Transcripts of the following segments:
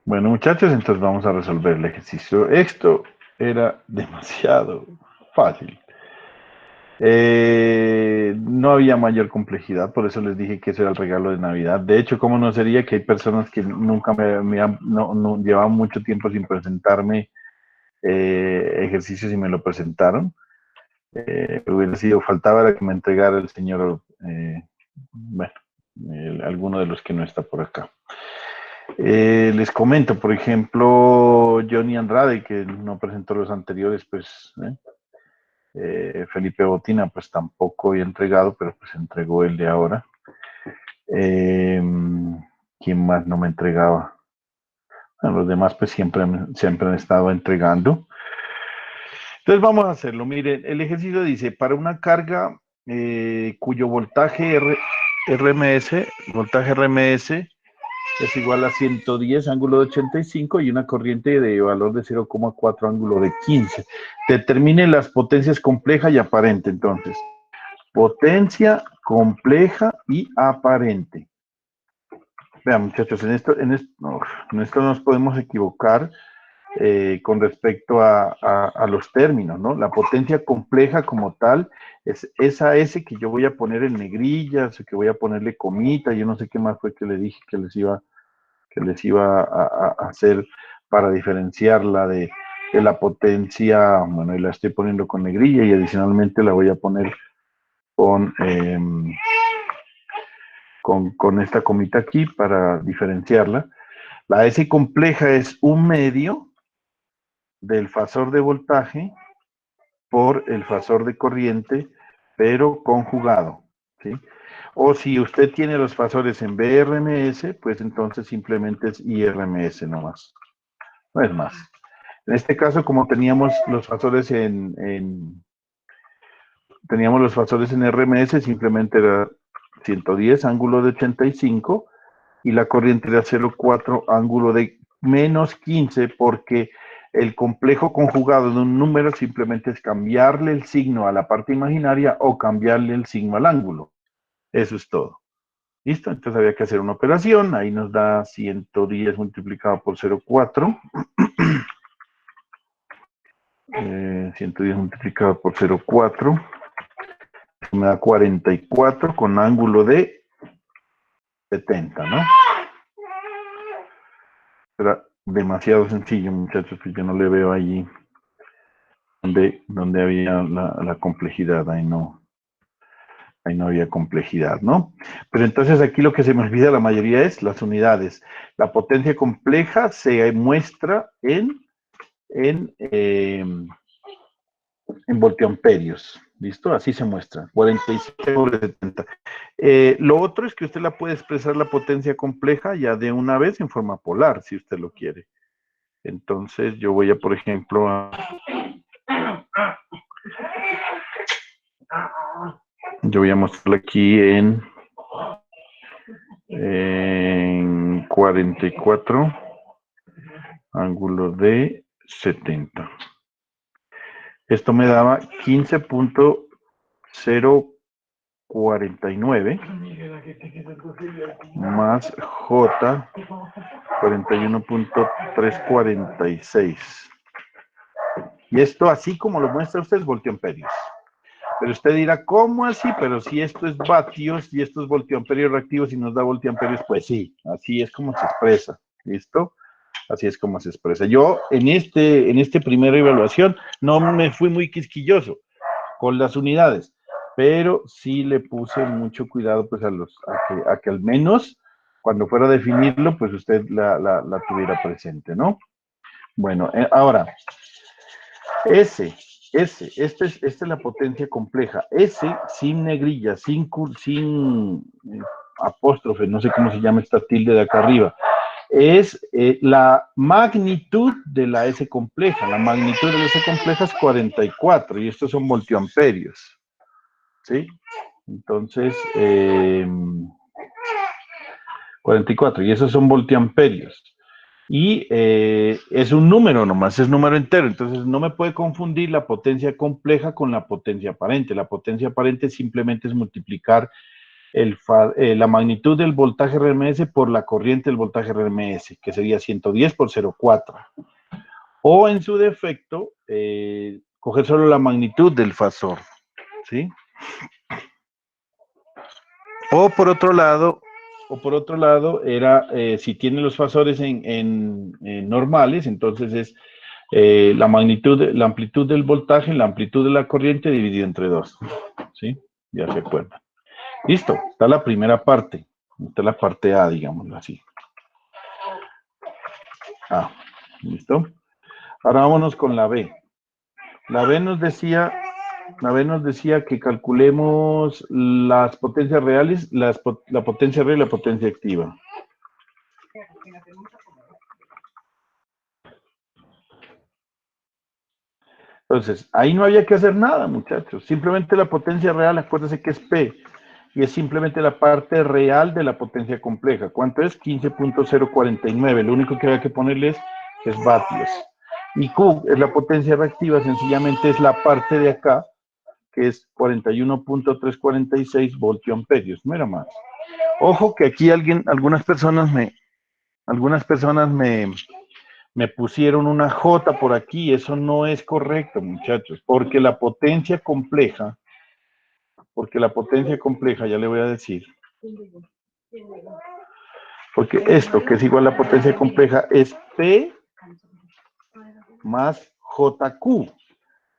Bueno, muchachos, entonces vamos a resolver el ejercicio. Esto era demasiado fácil. No había mayor complejidad, por eso les dije que ese era el regalo de Navidad. De hecho, ¿cómo no sería que hay personas que nunca no llevaban mucho tiempo sin presentarme ejercicios y me lo presentaron? Hubiera sido, faltaba era que me entregara el señor, bueno, alguno de los que no está por acá. Les comento, por ejemplo, Johnny Andrade, que no presentó los anteriores, pues Felipe Botina, pues tampoco había entregado, pero pues entregó el de ahora. Eh, ¿Quién más no me entregaba? Bueno, los demás pues siempre han estado entregando. Entonces vamos a hacerlo. Miren, el ejercicio dice, para una carga cuyo RMS, voltaje RMS es igual a 110 ángulo de 85 y una corriente de valor de 0,4 ángulo de 15. Determine las potencias compleja y aparente, entonces. Potencia compleja y aparente. Vean, muchachos, en esto nos podemos equivocar con respecto a los términos, ¿no? La potencia compleja como tal es esa S que yo voy a poner en negrillas, que voy a ponerle comita, yo no sé qué más fue que le dije que les iba a hacer para diferenciarla de la potencia, bueno, y la estoy poniendo con negrilla y adicionalmente la voy a poner con, eh, con esta comita aquí para diferenciarla. La S compleja es un medio del fasor de voltaje por el fasor de corriente, pero conjugado, ¿sí? O si usted tiene los fasores en BRMS, pues entonces simplemente es IRMS nomás, no es más. En este caso, como teníamos los fasores teníamos los fasores en RMS, simplemente era 110 ángulo de 85 y la corriente era 0,4 ángulo de menos 15 porque el complejo conjugado de un número simplemente es cambiarle el signo a la parte imaginaria o cambiarle el signo al ángulo. Eso es todo. ¿Listo? Entonces había que hacer una operación. Ahí nos da 110 multiplicado por 0,4. 110 multiplicado por 0,4. Me da 44 con ángulo de 70, ¿no? Era demasiado sencillo, muchachos, que yo no le veo allí donde había la complejidad, ahí no había complejidad, ¿no? Pero entonces aquí lo que se me olvida la mayoría es las unidades. La potencia compleja se muestra en voltiamperios, ¿listo? Así se muestra, 47 sobre 70. Lo otro es que usted la puede expresar la potencia compleja ya de una vez en forma polar, si usted lo quiere. Entonces yo voy a, por ejemplo, yo voy a mostrarle aquí en 44 ángulo de 70. Esto me daba 15.049 más J 41.346. Y esto, así como lo muestra usted, es voltioamperios. Pero usted dirá, ¿cómo así? Pero si esto es vatios y esto es voltioamperios reactivos y nos da voltioamperios, pues sí, así es como se expresa. ¿Listo? Así es como se expresa. Yo en este primera evaluación no me fui muy quisquilloso con las unidades, pero sí le puse mucho cuidado pues a que al menos cuando fuera a definirlo, pues usted la tuviera presente, ¿no? Bueno, ahora, esta es la potencia compleja. S sin negrilla, sin apóstrofe, no sé cómo se llama esta tilde de acá arriba, es la magnitud de la S compleja. La magnitud de la S compleja es 44 y estos son voltioamperios. ¿Sí? Entonces, 44 y esos son voltiamperios. Y es un número nomás, es número entero. Entonces no me puede confundir la potencia compleja con la potencia aparente. La potencia aparente simplemente es multiplicar la magnitud del voltaje RMS por la corriente del voltaje RMS, que sería 110 por 0,4. O en su defecto, coger solo la magnitud del fasor, ¿sí? O por otro lado era, si tiene los fasores en normales, entonces es la amplitud del voltaje, la amplitud de la corriente dividido entre 2, ¿sí? Ya se acuerdan. Listo, está la primera parte, está la parte A, digámoslo así. A, ¿listo? Ahora vámonos con la B. La B nos decía que calculemos las potencias reales, la potencia real y la potencia activa. Entonces, ahí no había que hacer nada, muchachos. Simplemente la potencia real, acuérdense que es P, y es simplemente la parte real de la potencia compleja. ¿Cuánto es? 15.049. Lo único que había que ponerles es vatios. Y Q es la potencia reactiva, sencillamente es la parte de acá, que es 41.346 voltioamperios, no era más. Ojo que aquí algunas personas me pusieron una J por aquí, eso no es correcto, muchachos, porque la potencia compleja, ya le voy a decir, porque esto, que es igual a la potencia compleja, es P más JQ.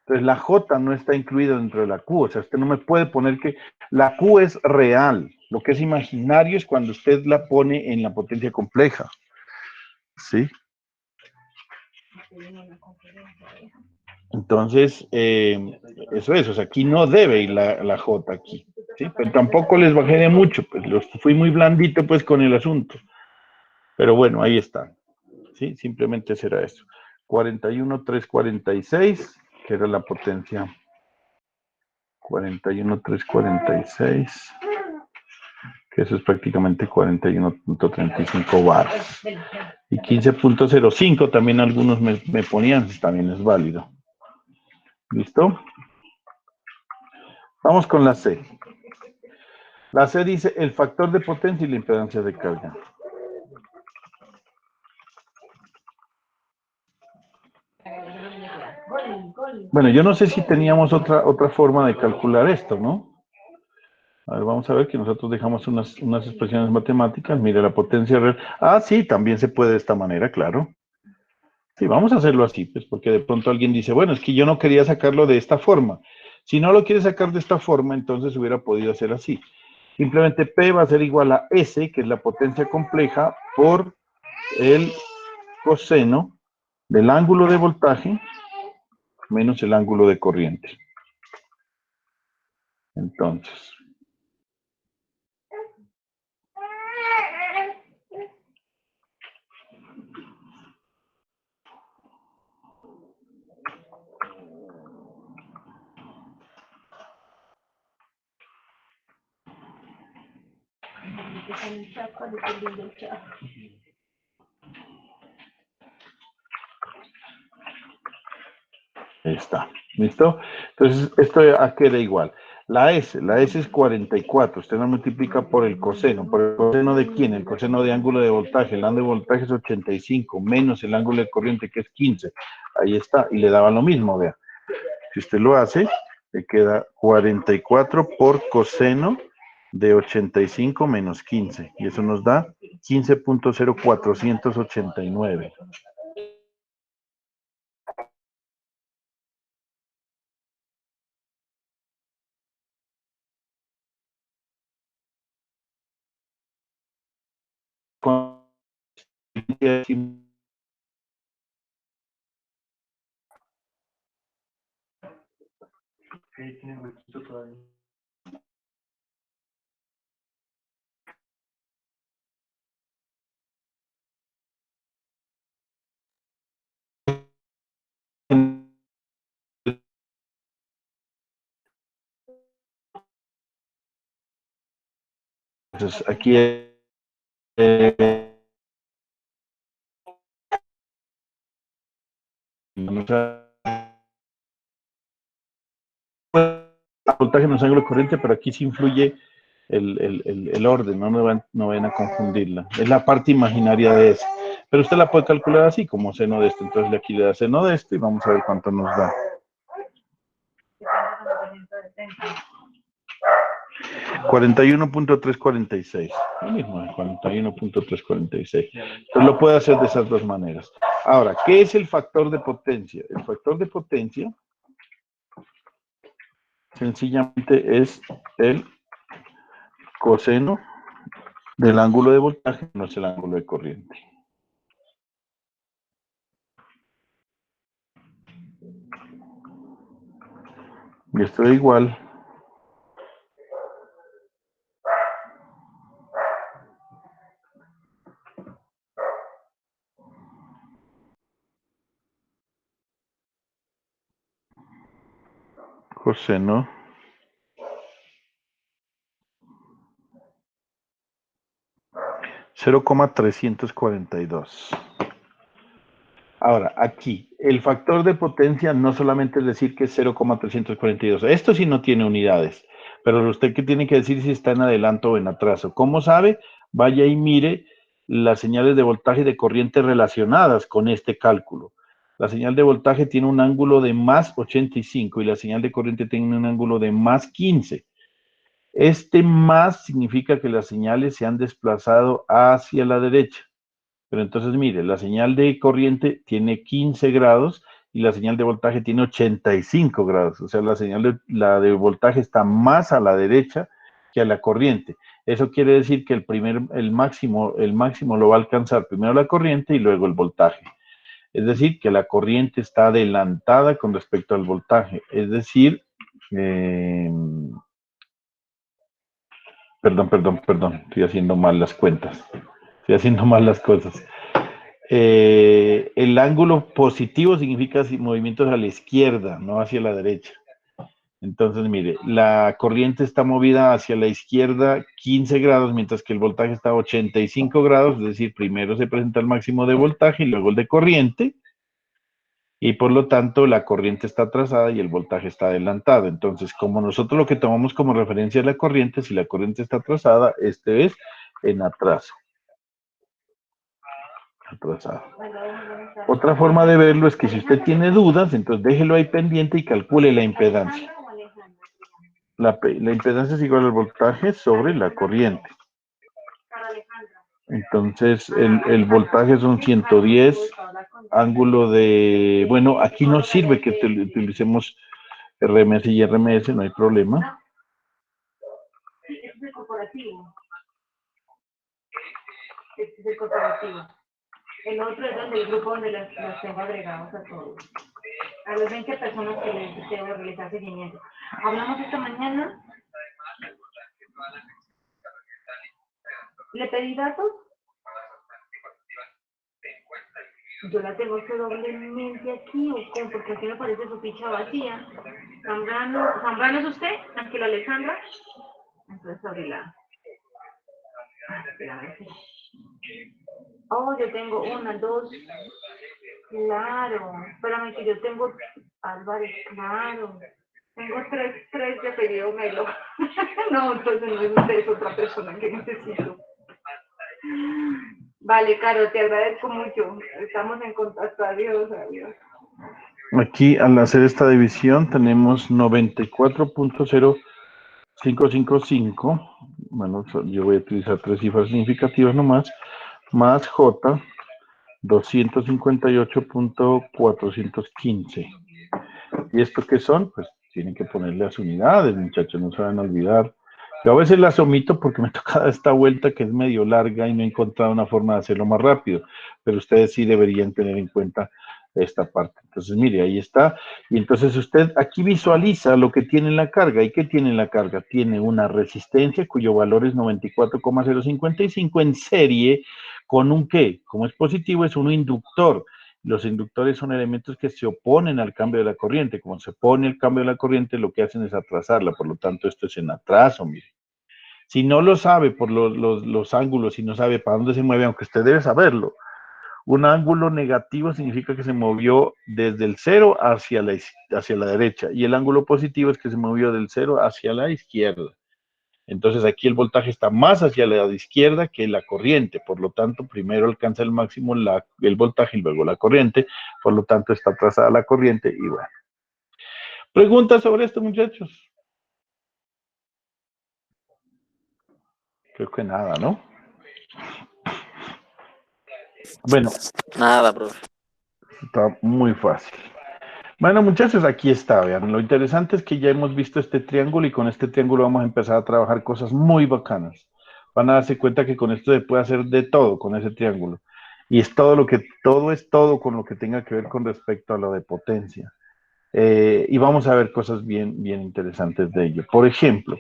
Entonces la J no está incluida dentro de la Q, o sea, usted no me puede poner que la Q es real, lo que es imaginario es cuando usted la pone en la potencia compleja, ¿sí? Entonces, eso es, o sea, aquí no debe ir la J aquí, ¿sí? Pero tampoco les bajé de mucho, pues fui muy blandito pues con el asunto. Pero bueno, ahí está, ¿sí? Simplemente será eso. 41.346, que era la potencia. 41.346, que eso es prácticamente 41.35 watts. Y 15.05 también algunos me ponían, también es válido. ¿Listo? Vamos con la C. La C dice el factor de potencia y la impedancia de carga. Bueno, yo no sé si teníamos otra forma de calcular esto, ¿no? A ver, vamos a ver que nosotros dejamos unas expresiones matemáticas. Mire, la potencia real. Ah, sí, también se puede de esta manera, claro. Sí, vamos a hacerlo así, pues, porque de pronto alguien dice, bueno, es que yo no quería sacarlo de esta forma. Si no lo quiere sacar de esta forma, entonces hubiera podido hacer así. Simplemente P va a ser igual a S, que es la potencia compleja, por el coseno del ángulo de voltaje menos el ángulo de corriente. Entonces, ahí está. ¿Listo? Entonces, esto queda igual. La S es 44. Usted la multiplica por el coseno. ¿Por el coseno de quién? El coseno de ángulo de voltaje. El ángulo de voltaje es 85, menos el ángulo de corriente, que es 15. Ahí está. Y le daba lo mismo, vea. Si usted lo hace, le queda 44 por coseno de 85 menos 15. Y eso nos da 15.0489. Entonces, aquí voltaje no es ángulo de corriente, pero aquí sí influye el orden, no vayan a confundirla. Es la parte imaginaria de eso. Pero usted la puede calcular así, como seno de esto. Entonces aquí le da seno de esto y vamos a ver cuánto nos da. 41.346. Lo mismo, 41.346. Entonces lo puede hacer de esas dos maneras. Ahora, ¿qué es el factor de potencia? El factor de potencia sencillamente es el coseno del ángulo de voltaje, no es el ángulo de corriente. Y esto es igual coseno (0,342). Ahora, aquí, el factor de potencia no solamente es decir que es 0,342. Esto sí no tiene unidades, pero usted que tiene que decir si está en adelanto o en atraso. ¿Cómo sabe? Vaya y mire las señales de voltaje y de corriente relacionadas con este cálculo. La señal de voltaje tiene un ángulo de más 85 y la señal de corriente tiene un ángulo de más 15. Este más significa que las señales se han desplazado hacia la derecha. Pero entonces, mire, la señal de corriente tiene 15 grados y la señal de voltaje tiene 85 grados. O sea, la de voltaje está más a la derecha que a la corriente. Eso quiere decir que el máximo lo va a alcanzar primero la corriente y luego el voltaje. Es decir, que la corriente está adelantada con respecto al voltaje. Es decir, perdón, estoy haciendo mal las cuentas. Estoy haciendo mal las cosas. El ángulo positivo significa movimientos a la izquierda, no hacia la derecha. Entonces, mire, la corriente está movida hacia la izquierda 15 grados, mientras que el voltaje está a 85 grados, es decir, primero se presenta el máximo de voltaje y luego el de corriente, y por lo tanto la corriente está atrasada y el voltaje está adelantado. Entonces, como nosotros lo que tomamos como referencia es la corriente, si la corriente está atrasada, este es en atraso. Atrasado. Otra forma de verlo es que si usted tiene dudas, entonces déjelo ahí pendiente y calcule la impedancia. La impedancia es igual al voltaje sobre la corriente. Entonces, el voltaje son 110, ángulo de... Bueno, aquí no sirve que utilicemos RMS y RMS, no hay problema. Este es el corporativo. Este es el corporativo. El otro es donde el grupo donde los tengo agregados a todos. A las 20 personas que les debo realizar seguimiento. Hablamos esta mañana. ¿Le pedí datos? Yo la tengo que doblemente aquí, ¿o cómo? Porque aquí me parece su ficha vacía. ¿Zambrano es usted? Ángela Alejandra. Entonces abrirla. Oh, yo tengo una, dos. Claro. Espérame que yo tengo Álvarez, claro. Tengo tres de apellido Melo. No, entonces no es usted, es otra persona que necesito. Vale, Caro, te agradezco mucho. Estamos en contacto. Adiós, adiós. Aquí, al hacer esta división, tenemos 94.0555. Bueno, yo voy a utilizar 3 cifras significativas nomás, más J, 258.415. ¿Y esto qué son? Pues tienen que ponerle las unidades, muchachos, no se van a olvidar. Yo a veces las omito porque me toca esta vuelta que es medio larga y no he encontrado una forma de hacerlo más rápido, pero ustedes sí deberían tener en cuenta esta parte. Entonces, mire, ahí está. Y entonces usted aquí visualiza lo que tiene en la carga. ¿Y qué tiene en la carga? Tiene una resistencia cuyo valor es 94,055 en serie con un ¿qué? Como es positivo, es un inductor. Los inductores son elementos que se oponen al cambio de la corriente. Como se opone al cambio de la corriente, lo que hacen es atrasarla. Por lo tanto, esto es en atraso, mire. Si no lo sabe por los ángulos, si no sabe para dónde se mueve, aunque usted debe saberlo, un ángulo negativo significa que se movió desde el cero hacia la derecha, y el ángulo positivo es que se movió del cero hacia la izquierda. Entonces aquí el voltaje está más hacia la izquierda que la corriente, por lo tanto primero alcanza el máximo el voltaje y luego la corriente, por lo tanto está trazada la corriente y bueno. ¿Preguntas sobre esto, muchachos? Creo que nada, ¿no? Bueno. Nada, profe. Está muy fácil. Bueno, muchachos, aquí está, vean. Lo interesante es que ya hemos visto este triángulo y con este triángulo vamos a empezar a trabajar cosas muy bacanas. Van a darse cuenta que con esto se puede hacer de todo con ese triángulo. Y es todo con lo que tenga que ver con respecto a lo de potencia. Y vamos a ver cosas bien, bien interesantes de ello. Por ejemplo,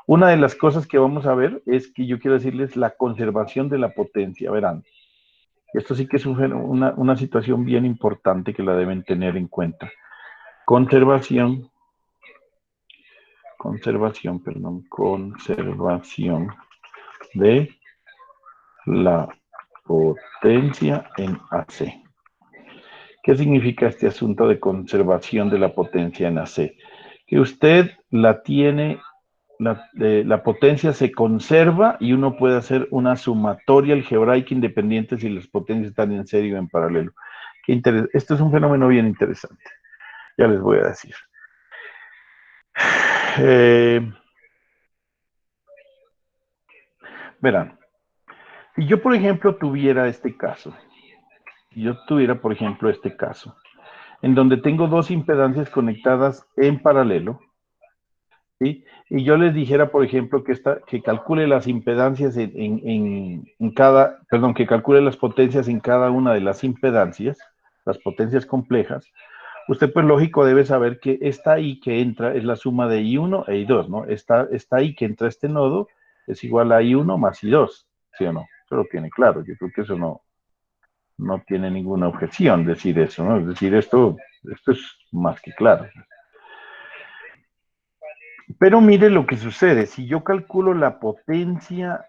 una de las cosas que vamos a ver es que yo quiero decirles la conservación de la potencia. Verán, esto sí que es una situación bien importante que la deben tener en cuenta. Conservación de la potencia en AC. ¿Qué significa este asunto de conservación de la potencia en AC? Que usted la tiene, la potencia se conserva y uno puede hacer una sumatoria algebraica independiente si las potencias están en serie o en paralelo. Esto es un fenómeno bien interesante. Ya les voy a decir. Verán, si yo, por ejemplo, tuviera este caso, en donde tengo dos impedancias conectadas en paralelo, ¿sí? Y yo les dijera, por ejemplo, que calcule las impedancias que calcule las potencias en cada una de las impedancias, las potencias complejas, usted pues lógico debe saber que esta I que entra es la suma de I1 e I2, ¿no? Esta I que entra a este nodo es igual a I1 más I2, ¿sí o no? Eso lo tiene claro, yo creo que eso no tiene ninguna objeción decir eso, ¿no? Es decir, esto es más que claro. Pero mire lo que sucede, si yo calculo la potencia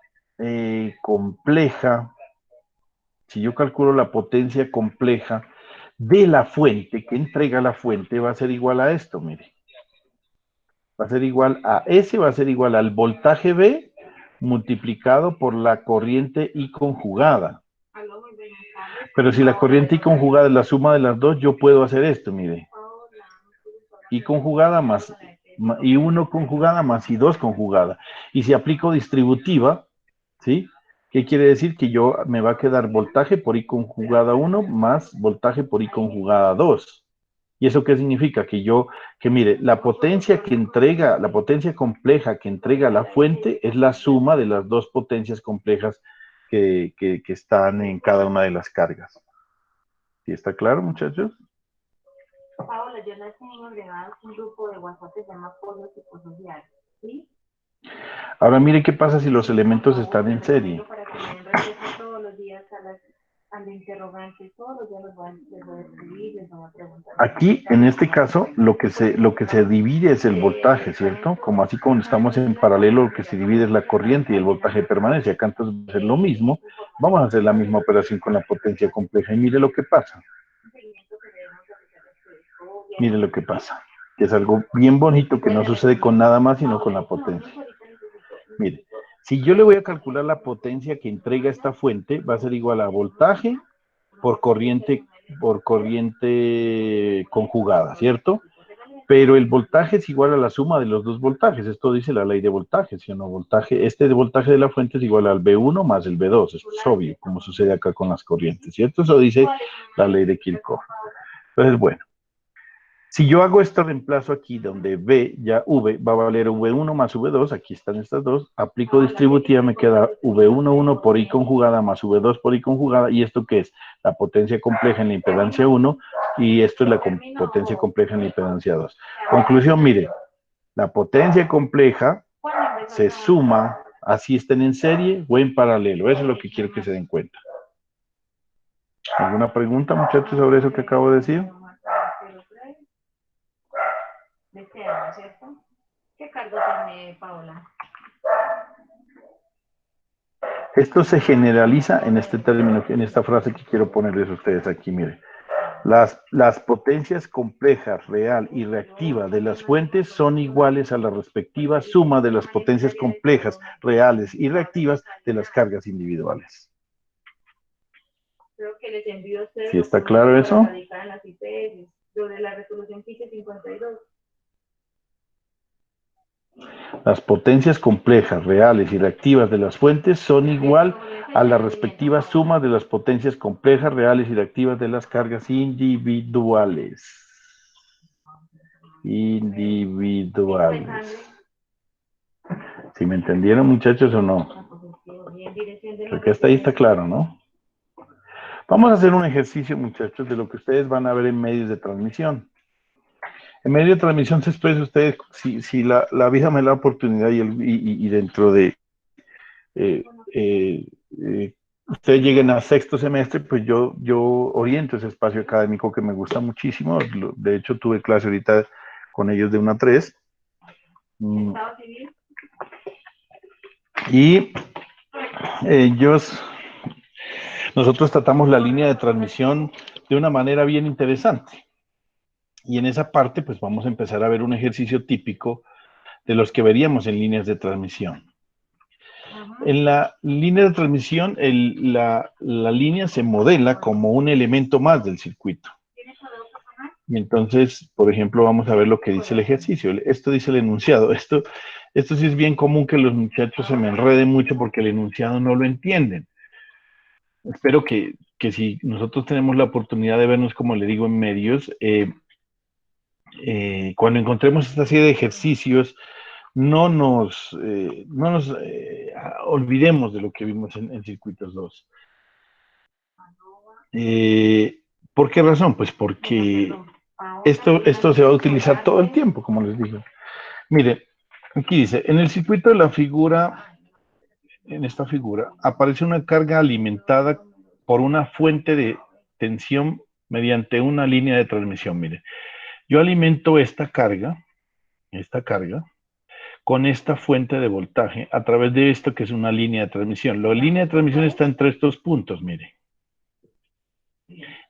compleja, de la fuente, que entrega la fuente, va a ser igual a esto, mire. Va a ser igual a S, va a ser igual al voltaje B multiplicado por la corriente I conjugada. Pero si la corriente I conjugada es la suma de las dos, yo puedo hacer esto, mire. I conjugada más I1 conjugada más I2 conjugada. Y si aplico distributiva, ¿sí? ¿Qué quiere decir? Que me va a quedar voltaje por I conjugada 1 más voltaje por I conjugada 2. ¿Y eso qué significa? Que mire, la potencia compleja que entrega la fuente es la suma de las dos potencias complejas que están en cada una de las cargas. ¿Sí está claro, muchachos? Paola, yo la tengo agregada un grupo de WhatsApp que se llama Polo Psicosocial, ¿sí? Ahora mire qué pasa si los elementos están en serie. Para que me den respuesta todos los días al interrogante, todos los días les voy a escribir, les voy a preguntar. Aquí, en este caso, lo que se divide es el voltaje, ¿cierto? Como así como estamos en paralelo, lo que se divide es la corriente y el voltaje permanece. Acá entonces va a ser lo mismo. Vamos a hacer la misma operación con la potencia compleja. Y mire lo que pasa. Mire lo que pasa. Que es algo bien bonito que no sucede con nada más, sino con la potencia. Mire, si yo le voy a calcular la potencia que entrega esta fuente, va a ser igual a voltaje por corriente conjugada, ¿cierto? Pero el voltaje es igual a la suma de los dos voltajes. Esto dice la ley de voltaje, ¿sí o no? Este voltaje de la fuente es igual al V1 más el V2. Esto es obvio, como sucede acá con las corrientes, ¿cierto? Eso dice la ley de Kirchhoff. Entonces, bueno. Si yo hago este reemplazo aquí, donde V va a valer V1 más V2, aquí están estas dos, aplico distributiva, me queda V11 por I conjugada más V2 por I conjugada, ¿y esto qué es? La potencia compleja en la impedancia 1, y esto es la potencia compleja en la impedancia 2. Conclusión, mire, la potencia compleja se suma, así estén en serie o en paralelo, eso es lo que quiero que se den cuenta. ¿Alguna pregunta, muchachos, sobre eso que acabo de decir? De este año, ¿cierto? ¿Qué cargo tiene Paola? Esto se generaliza en este término, en esta frase que quiero ponerles a ustedes aquí, mire. Las potencias complejas, real y reactiva de las fuentes son iguales a la respectiva suma de las potencias complejas, reales y reactivas de las cargas individuales. Creo que les envío a ustedes. ¿Sí está claro eso? En las IPS, lo de la resolución 1552. Las potencias complejas, reales y reactivas de las fuentes son igual a la respectiva suma de las potencias complejas, reales y reactivas de las cargas individuales. Individuales. ¿Sí me entendieron, muchachos, o no? Creo que hasta ahí está claro, ¿no? Vamos a hacer un ejercicio, muchachos, de lo que ustedes van a ver en medios de transmisión. En medio de transmisión se expresa ustedes, si la vida me da la oportunidad y dentro de ustedes lleguen a sexto semestre, pues yo oriento ese espacio académico que me gusta muchísimo. De hecho, tuve clase ahorita con ellos de 1 a 3. Y nosotros tratamos la línea de transmisión de una manera bien interesante. Y en esa parte, pues vamos a empezar a ver un ejercicio típico de los que veríamos en líneas de transmisión. En la línea de transmisión, la línea se modela como un elemento más del circuito. Y entonces, por ejemplo, vamos a ver lo que dice el ejercicio. Esto dice el enunciado. Esto sí es bien común que los muchachos se me enreden mucho porque el enunciado no lo entienden. Espero que si nosotros tenemos la oportunidad de vernos, como le digo, en medios, cuando encontremos esta serie de ejercicios, no nos olvidemos de lo que vimos en Circuitos 2. ¿Por qué razón? Pues porque esto se va a utilizar todo el tiempo, como les digo. Mire, aquí dice, en el circuito de la figura, en esta figura, aparece una carga alimentada por una fuente de tensión mediante una línea de transmisión. Mire, yo alimento esta carga, con esta fuente de voltaje a través de esto que es una línea de transmisión. La línea de transmisión está entre estos puntos, mire.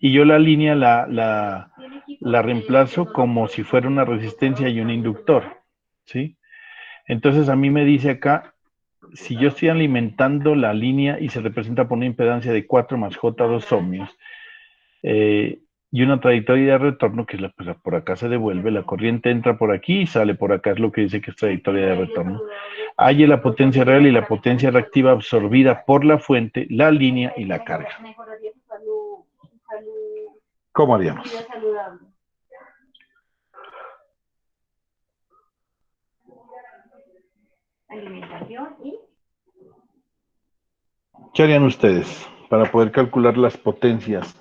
Y yo la línea la reemplazo como si fuera una resistencia y un inductor, ¿sí? Entonces a mí me dice acá, si yo estoy alimentando la línea y se representa por una impedancia de 4 más J2 ohmios, y una trayectoria de retorno, que es pues, por acá se devuelve, la corriente entra por aquí y sale por acá, es lo que dice que es trayectoria de retorno. Hay la potencia real y la potencia reactiva absorbida por la fuente, la línea y la carga. ¿Cómo haríamos? Alimentación y... ¿Qué harían ustedes para poder calcular las potencias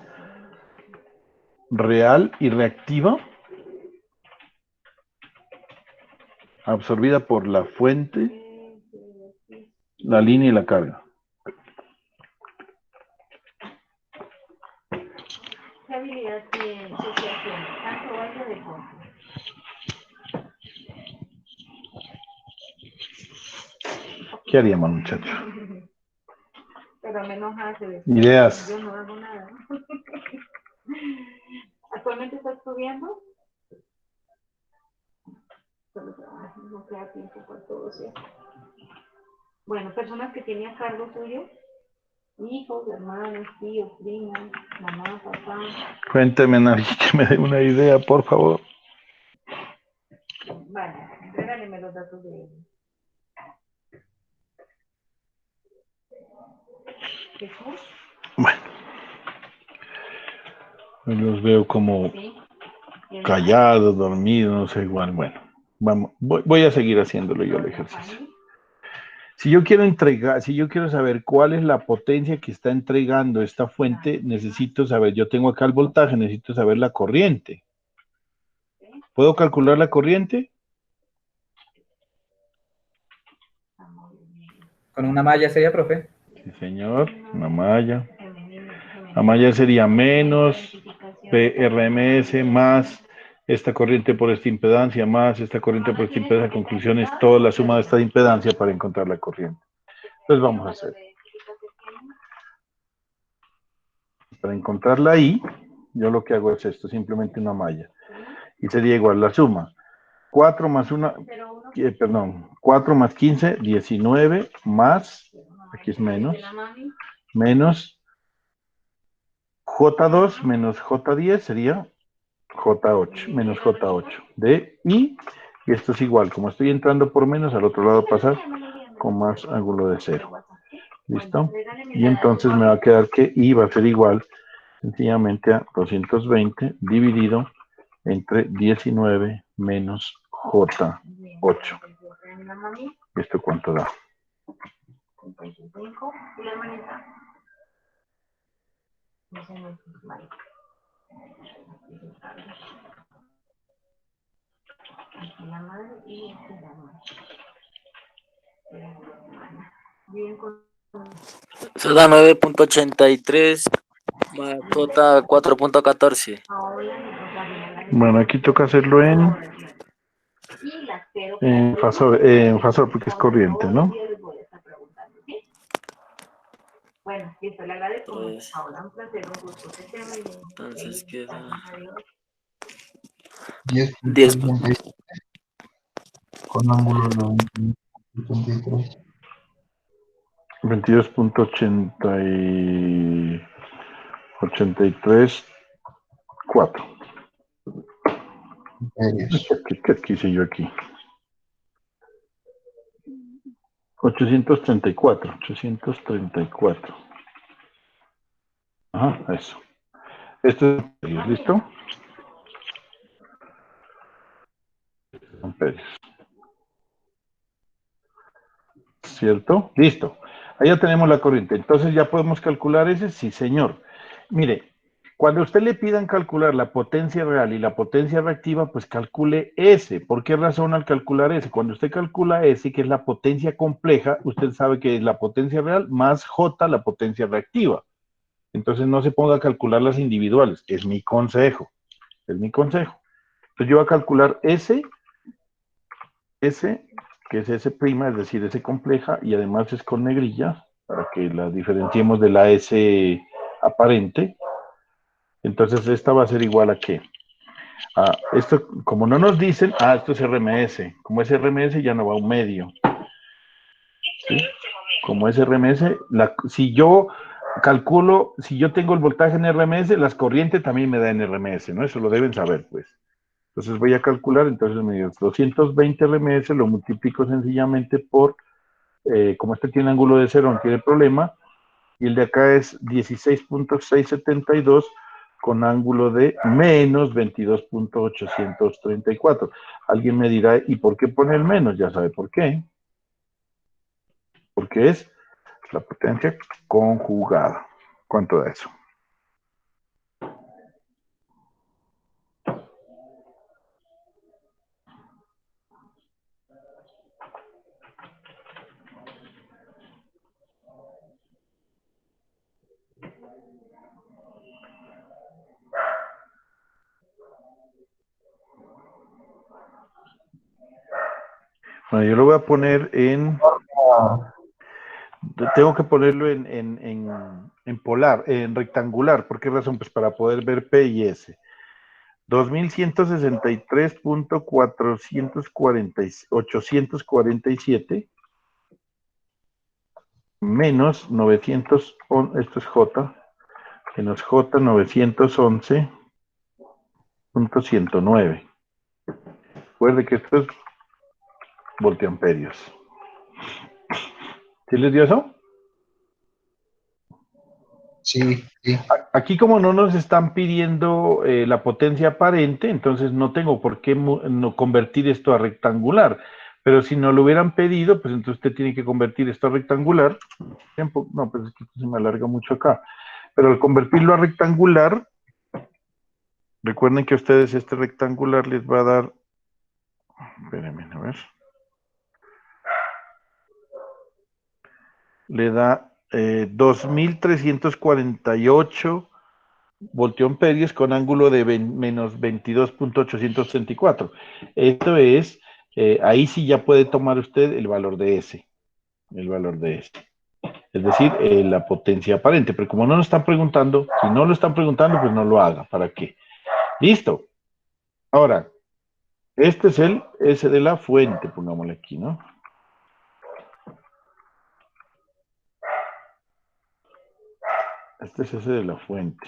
real y reactiva absorbida por la fuente, la línea y la carga? ¿Qué habilidad tiene asociación? Tanto vaya de fondo. ¿Qué haríamos, muchachos? Pero menos hace. Ideas. Yo no hago nada. ¿Actualmente está estudiando? No queda tiempo para todo, ¿sí? Bueno, personas que tienen a cargo suyo, hijos, hermanos, tíos, primos, mamá, papá. Cuénteme, Nari, que me dé una idea, por favor. Vale, regáleme los datos de ellos. Jesús. Bueno. Los veo como callados, dormidos, no sé, igual. Bueno, vamos, voy a seguir haciéndolo yo el ejercicio. Si yo quiero saber cuál es la potencia que está entregando esta fuente, necesito saber, yo tengo acá el voltaje, necesito saber la corriente. ¿Puedo calcular la corriente? Con una malla sería, profe. Sí, señor, una malla. La malla sería menos PRMS más esta corriente por esta impedancia más esta corriente por esta impedancia. Conclusión es toda la suma de esta impedancia para encontrar la corriente. Entonces vamos a hacer. Para encontrarla ahí, yo lo que hago es esto, simplemente una malla. Y sería igual la suma. 4 más 1, perdón, 4 más 15, 19, más, aquí es menos J2 menos J10 sería J8, menos J8. Y esto es igual, como estoy entrando por menos, al otro lado pasar con más ángulo de 0. ¿Listo? Y entonces me va a quedar que I va a ser igual sencillamente a 220 dividido entre 19 menos J8. ¿Esto cuánto da? 55. ¿Y la hermanita? Aquí la madre y aquí la madre. Bien con... Eso da 9.83 más J 4.14. Bueno, aquí toca hacerlo en fasor porque es corriente, ¿no? Bueno, listo, le agradezco mucho. Pues, Ahora un placer, un gusto que esté muy bien. entonces queda 10 10. con ángulo de 83. 22.83, 4. ¿Qué hice yo aquí? 834. Ajá, eso. Esto es listo. Amperios. ¿Cierto? Listo. Ahí ya tenemos la corriente. Entonces ya podemos calcular ese. Sí, señor. Mire, cuando a usted le pidan calcular la potencia real y la potencia reactiva, pues calcule S. ¿Por qué razón al calcular S? Cuando usted calcula S, que es la potencia compleja, usted sabe que es la potencia real más J, la potencia reactiva. Entonces no se ponga a calcular las individuales. Es mi consejo. Es mi consejo. Entonces yo voy a calcular S, que es S', es decir, S compleja, y además es con negrilla, para que la diferenciemos de la S aparente. Entonces esta va a ser igual a ¿qué? Esto, como no nos dicen, esto es RMS. Como es RMS ya no va a un medio. ¿Sí? Como es RMS, si yo calculo, si yo tengo el voltaje en RMS, las corrientes también me dan en RMS, ¿no? Eso lo deben saber, pues. Entonces voy a calcular, entonces me dio 220 RMS, lo multiplico sencillamente por, como este tiene ángulo de 0, no tiene problema, y el de acá es 16.672 con ángulo de menos 22.834. Alguien me dirá, ¿y por qué pone el menos? Ya sabe por qué. Porque es la potencia conjugada. ¿Cuánto da eso? Bueno, yo lo voy a poner en... Tengo que ponerlo en polar, en rectangular. ¿Por qué razón? Pues para poder ver P y S. 2163.847 menos 900, esto es J, menos J 911.109. Recuerde que esto es voltiamperios. ¿Sí les dio eso? Sí, sí. Aquí como no nos están pidiendo la potencia aparente, entonces no tengo por qué no convertir esto a rectangular. Pero si no lo hubieran pedido, pues entonces usted tiene que convertir esto a rectangular. No, pues es que esto se me alarga mucho acá. Pero al convertirlo a rectangular, recuerden que a ustedes este rectangular les va a dar... Espérenme, a ver. Le da 2.348 voltiamperios con ángulo de menos 22.834. Esto es, ahí sí ya puede tomar usted el valor de S. El valor de S. Es decir, la potencia aparente. Pero como no nos están preguntando, si no lo están preguntando, pues no lo haga. ¿Para qué? Listo. Ahora, este es el S de la fuente, pongámosle aquí, ¿no? Este es S de la fuente.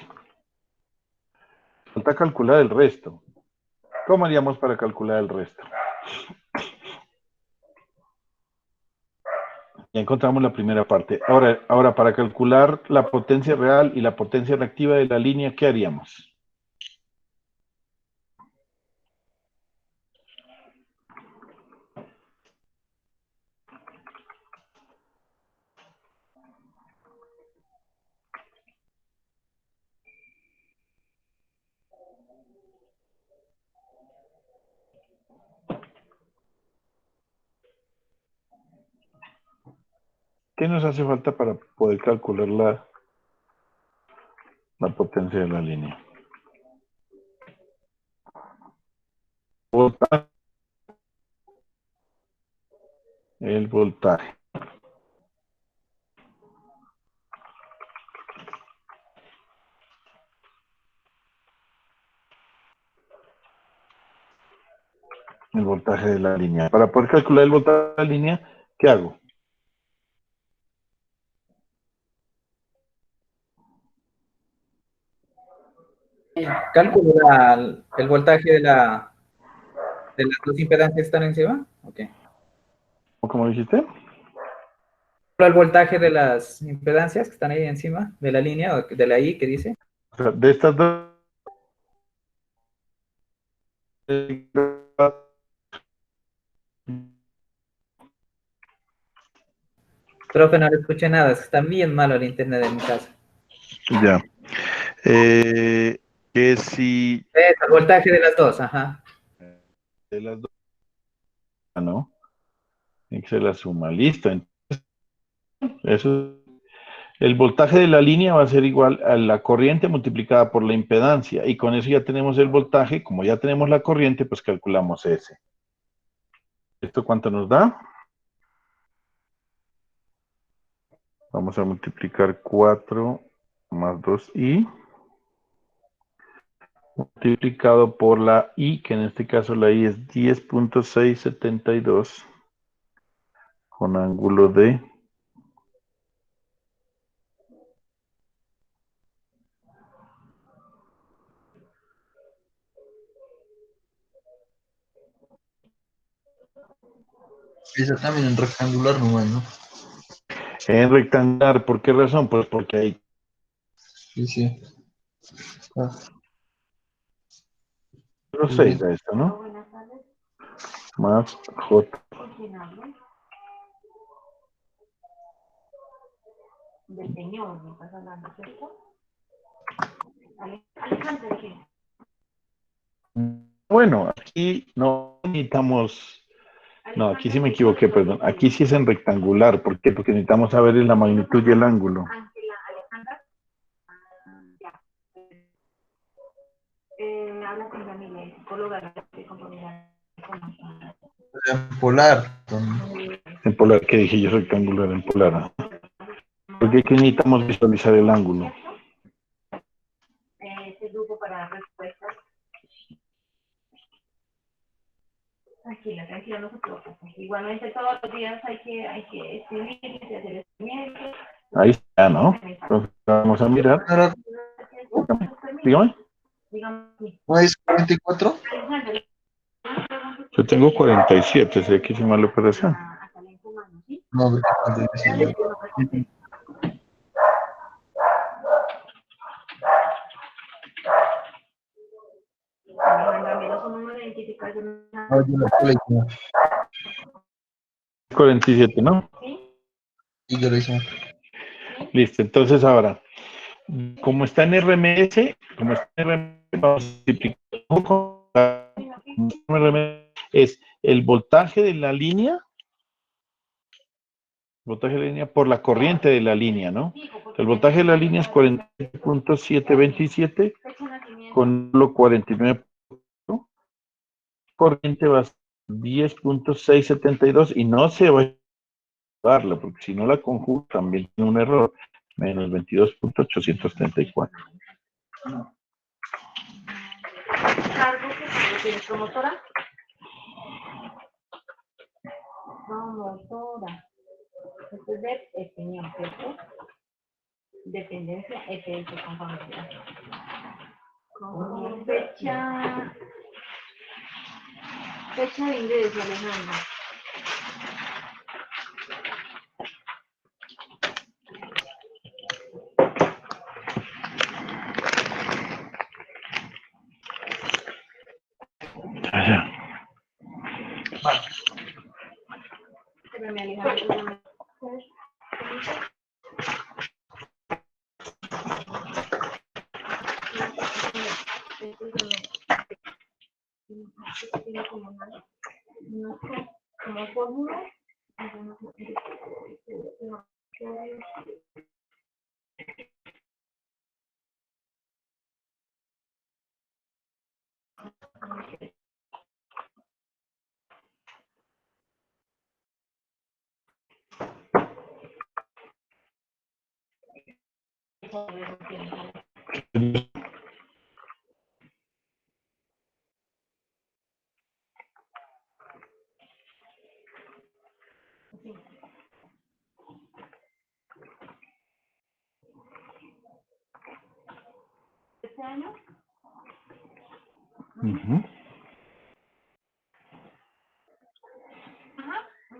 Falta calcular el resto. ¿Cómo haríamos para calcular el resto? Ya encontramos la primera parte. Ahora, para calcular la potencia real y la potencia reactiva de la línea, ¿qué haríamos? ¿Qué nos hace falta para poder calcular la potencia de la línea? Voltaje. El voltaje. El voltaje de la línea. Para poder calcular el voltaje de la línea, ¿qué hago? Cálculo el voltaje de las dos impedancias que están encima. Ok. ¿Cómo dijiste? El voltaje de las impedancias que están ahí encima de la línea, o de la I que dice. O sea, de estas dos. Profe, no le escuché nada, es que está bien malo el internet en mi casa. Ya. Que si El voltaje de las dos, ajá. de las dos, ¿no? Tiene que ser la suma. Listo. Entonces, eso, el voltaje de la línea va a ser igual a la corriente multiplicada por la impedancia. Y con eso ya tenemos el voltaje. Como ya tenemos la corriente, pues calculamos ese. ¿Esto cuánto nos da? Vamos a multiplicar 4 más 2i multiplicado por la i, que en este caso la i es 10.672 con ángulo de 'Esa también en rectangular nomás, ¿no? en rectangular. ¿Por qué razón? Pues porque hay Sí, sí. Ah, 6 a esto, ¿no? Buenas tardes. Más j. ¿Con quién hablo? Del señor, ¿me estás hablando, cierto? Alejandro, ¿qué? Bueno, aquí no necesitamos, no, aquí sí me equivoqué, perdón. Aquí sí es en rectangular. ¿Por qué? Porque necesitamos saber la magnitud y el ángulo. Ángela Alejandra. Ya. Habla con Camila, psicóloga de conformidad con en polar. En polar, ¿qué dije yo? Rectangular, en polar. Porque aquí necesitamos visualizar el ángulo. este grupo para respuestas. Tranquila, tranquila, no se preocupe. Igualmente todos los días hay que escribir y hacer escribimiento. Ahí está, ¿no? Entonces vamos a mirar. Ahora, Dígame. ¿no es 44? Yo tengo 47, sé que hice mal la operación. No, 24. No, yo lo hice. 47, ¿no? Y yo lo hice. Listo, entonces ahora, como está en RMS, vamos a multiplicar con RMS, es el voltaje de la línea, por la corriente de la línea, ¿no? El voltaje de la línea es 40.727 con lo 49. Corriente va a ser 10.672 y no se va conjugarla, porque si no la conjugo también tiene un error. Menos 22.834. Cargo que cuando tienes promotora. Promotora. Esto es de opinión, ¿cierto? Dependencia EPS con familia. Como fecha de ingreso, Alejandro. Allá. Espérame, Alejandro. Tiene como como fórmula. Este año. Ujú.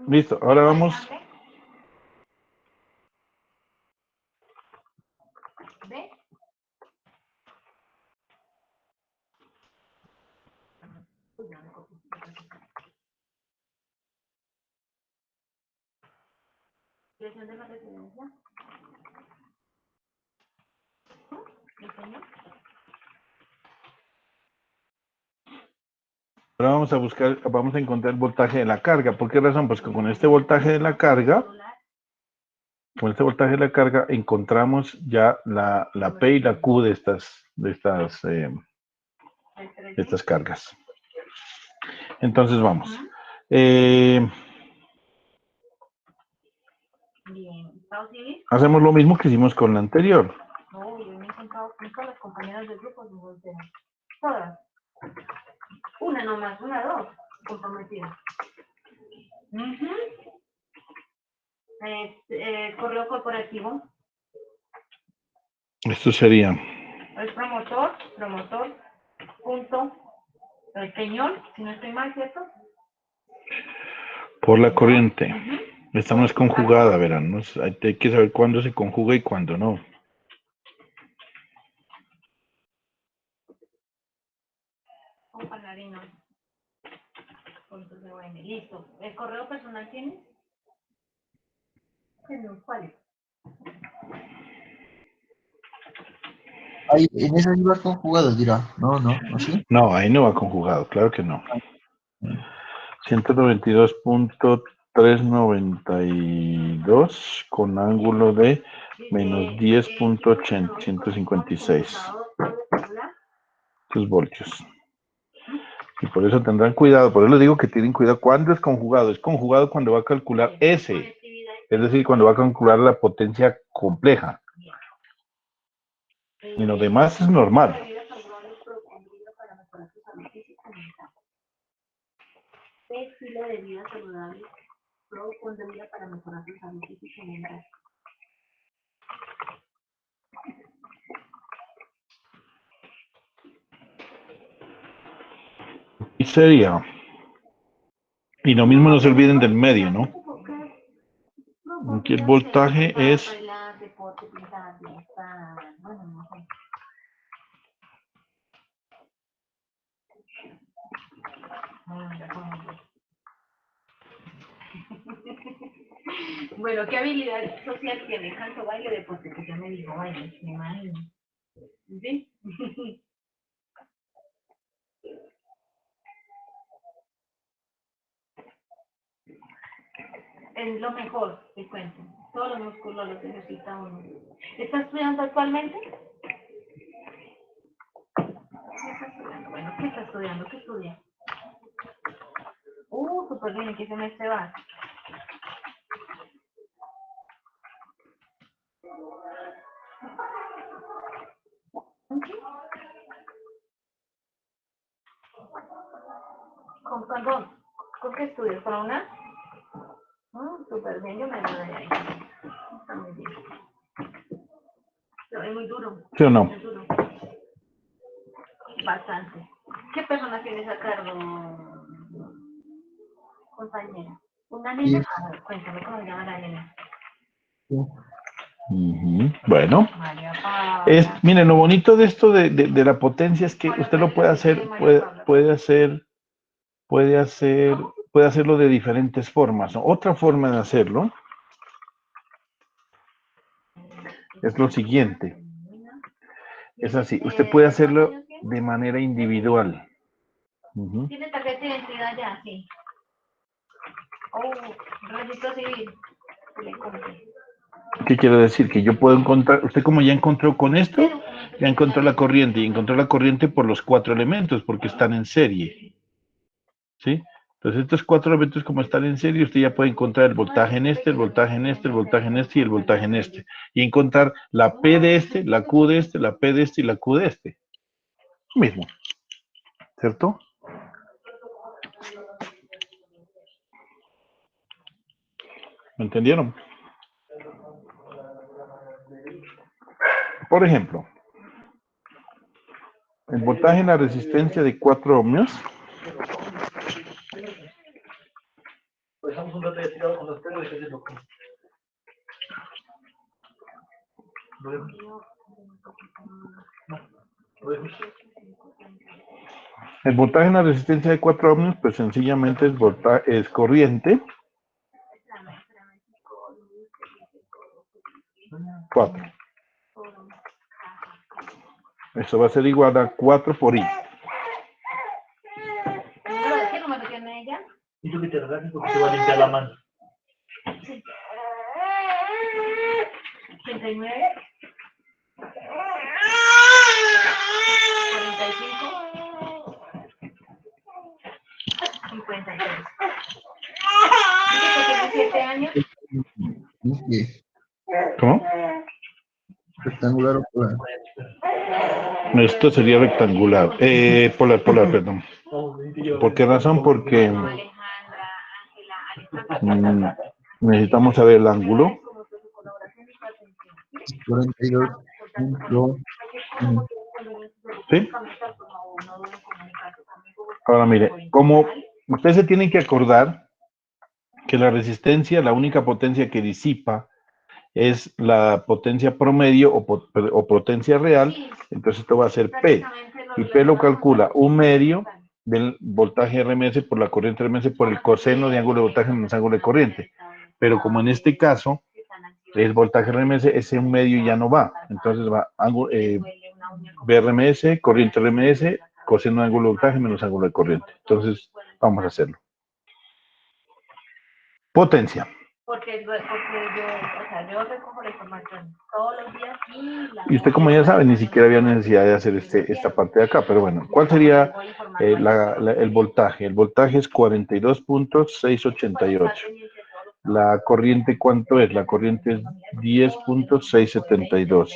Listo, ahora vamos. ¿Ve? Creación de la residencia. Ahora vamos a buscar, vamos a encontrar el voltaje de la carga. ¿Por qué razón? Pues que con este voltaje de la carga, encontramos ya la P y la Q de estas cargas. Entonces vamos. Bien. ¿Estado civil? Hacemos lo mismo que hicimos con la anterior. No, yo me he encontrado con todas las compañeras del grupo, todas. Una nomás, dos, comprometidas. Correo corporativo. Esto sería Es promotor, punto, el peñol, si no estoy mal, ¿cierto? por la corriente. Esta no es conjugada, verán. ¿No? Hay que saber cuándo se conjuga y cuándo no. Un panarino. Listo. ¿El correo personal tienes? ¿Cuál es? Ahí, en esas ibas conjugadas, dirá. No, ¿no sí? No, ahí no va conjugado, claro que no. 192.392 con ángulo de menos 10.856 voltios. Y por eso tendrán cuidado, por eso les digo que tienen cuidado. ¿Cuándo es conjugado? Es conjugado cuando va a calcular S, es decir, cuando va a calcular la potencia compleja. Y lo demás es normal. Estilo de vida saludable, pro con de vida para mejorar tu salud física y mental. Y sería. Y lo mismo no se olviden del medio, ¿no? Aquí el voltaje es bueno, ¿qué habilidad social tiene? Canto, baile, deporte, que ya me dijo baile, me imagino. ¿Sí? Es lo mejor, te cuento. Todos los músculos los necesita uno. ¿Estás estudiando actualmente? ¿Qué estás estudiando? Bueno, ¿qué estás estudiando? ¿Qué estudias? Súper bien, ¿en qué semestre vas? ¿Con qué estudios? ¿Para una? Súper bien, yo me ayudo de ahí. Está muy bien. Pero es muy duro. ¿Sí o no? Es duro. Bastante. ¿Qué persona tienes a cargo, compañera? ¿Una nena? Sí. A ver, cuéntame cómo se llama la nena. Ujú. Bueno, María Paula. miren, lo bonito de esto de la potencia es que Bueno, usted lo pero puede yo hacer, dije María Paula. puede hacerlo de diferentes formas, ¿no? Otra forma de hacerlo es lo siguiente. Es así, usted puede hacerlo de manera individual. Ujú. ¿Tiene tarjeta de identidad ya? Sí. Registro civil. Que le compre. ¿Qué quiere decir? Que yo puedo encontrar, usted como ya encontró con esto, ya encontró la corriente y encontró la corriente por los 4 elementos porque están en serie. ¿Sí? Entonces estos 4 elementos como están en serie, usted ya puede encontrar el voltaje en este, el voltaje en este, el voltaje en este y el voltaje en este. Y encontrar la P de este, la Q de este, la P de este y la Q de este. Lo mismo. ¿Cierto? ¿Me entendieron? Por ejemplo, el voltaje en la resistencia de 4 ohmios. El voltaje en la resistencia de 4 ohmios, pues sencillamente es corriente. 4. Eso va a ser igual a 4 por I. ¿Qué número tiene ella? Y tú que te relajes porque te va a limpiar la mano. 89. 45. 53. Dice que tiene 7 años. ¿Qué? ¿Cómo? Rectangular o polar. Esto sería rectangular. Polar, perdón. ¿Por qué razón? Porque Alejandra, Ángela, necesitamos saber el ángulo. 42. ¿Sí? Ahora mire, como ustedes se tienen que acordar que la resistencia, la única potencia que disipa es la potencia promedio o potencia real, entonces esto va a ser P. Y P lo calcula 1/2 del voltaje RMS por la corriente RMS por el coseno de ángulo de voltaje menos ángulo de corriente. Pero como en este caso, el voltaje RMS, ese 1/2 ya no va. Entonces va VRMS, corriente RMS, coseno de ángulo de voltaje menos ángulo de corriente. Entonces, vamos a hacerlo. Potencia. Porque yo, yo recojo la información todos los días Y usted, como ya sabe, ni siquiera había necesidad de hacer esta parte de acá. Pero bueno, ¿cuál sería el voltaje? El voltaje es 42.688. La corriente, ¿cuánto es? La corriente es 10.672.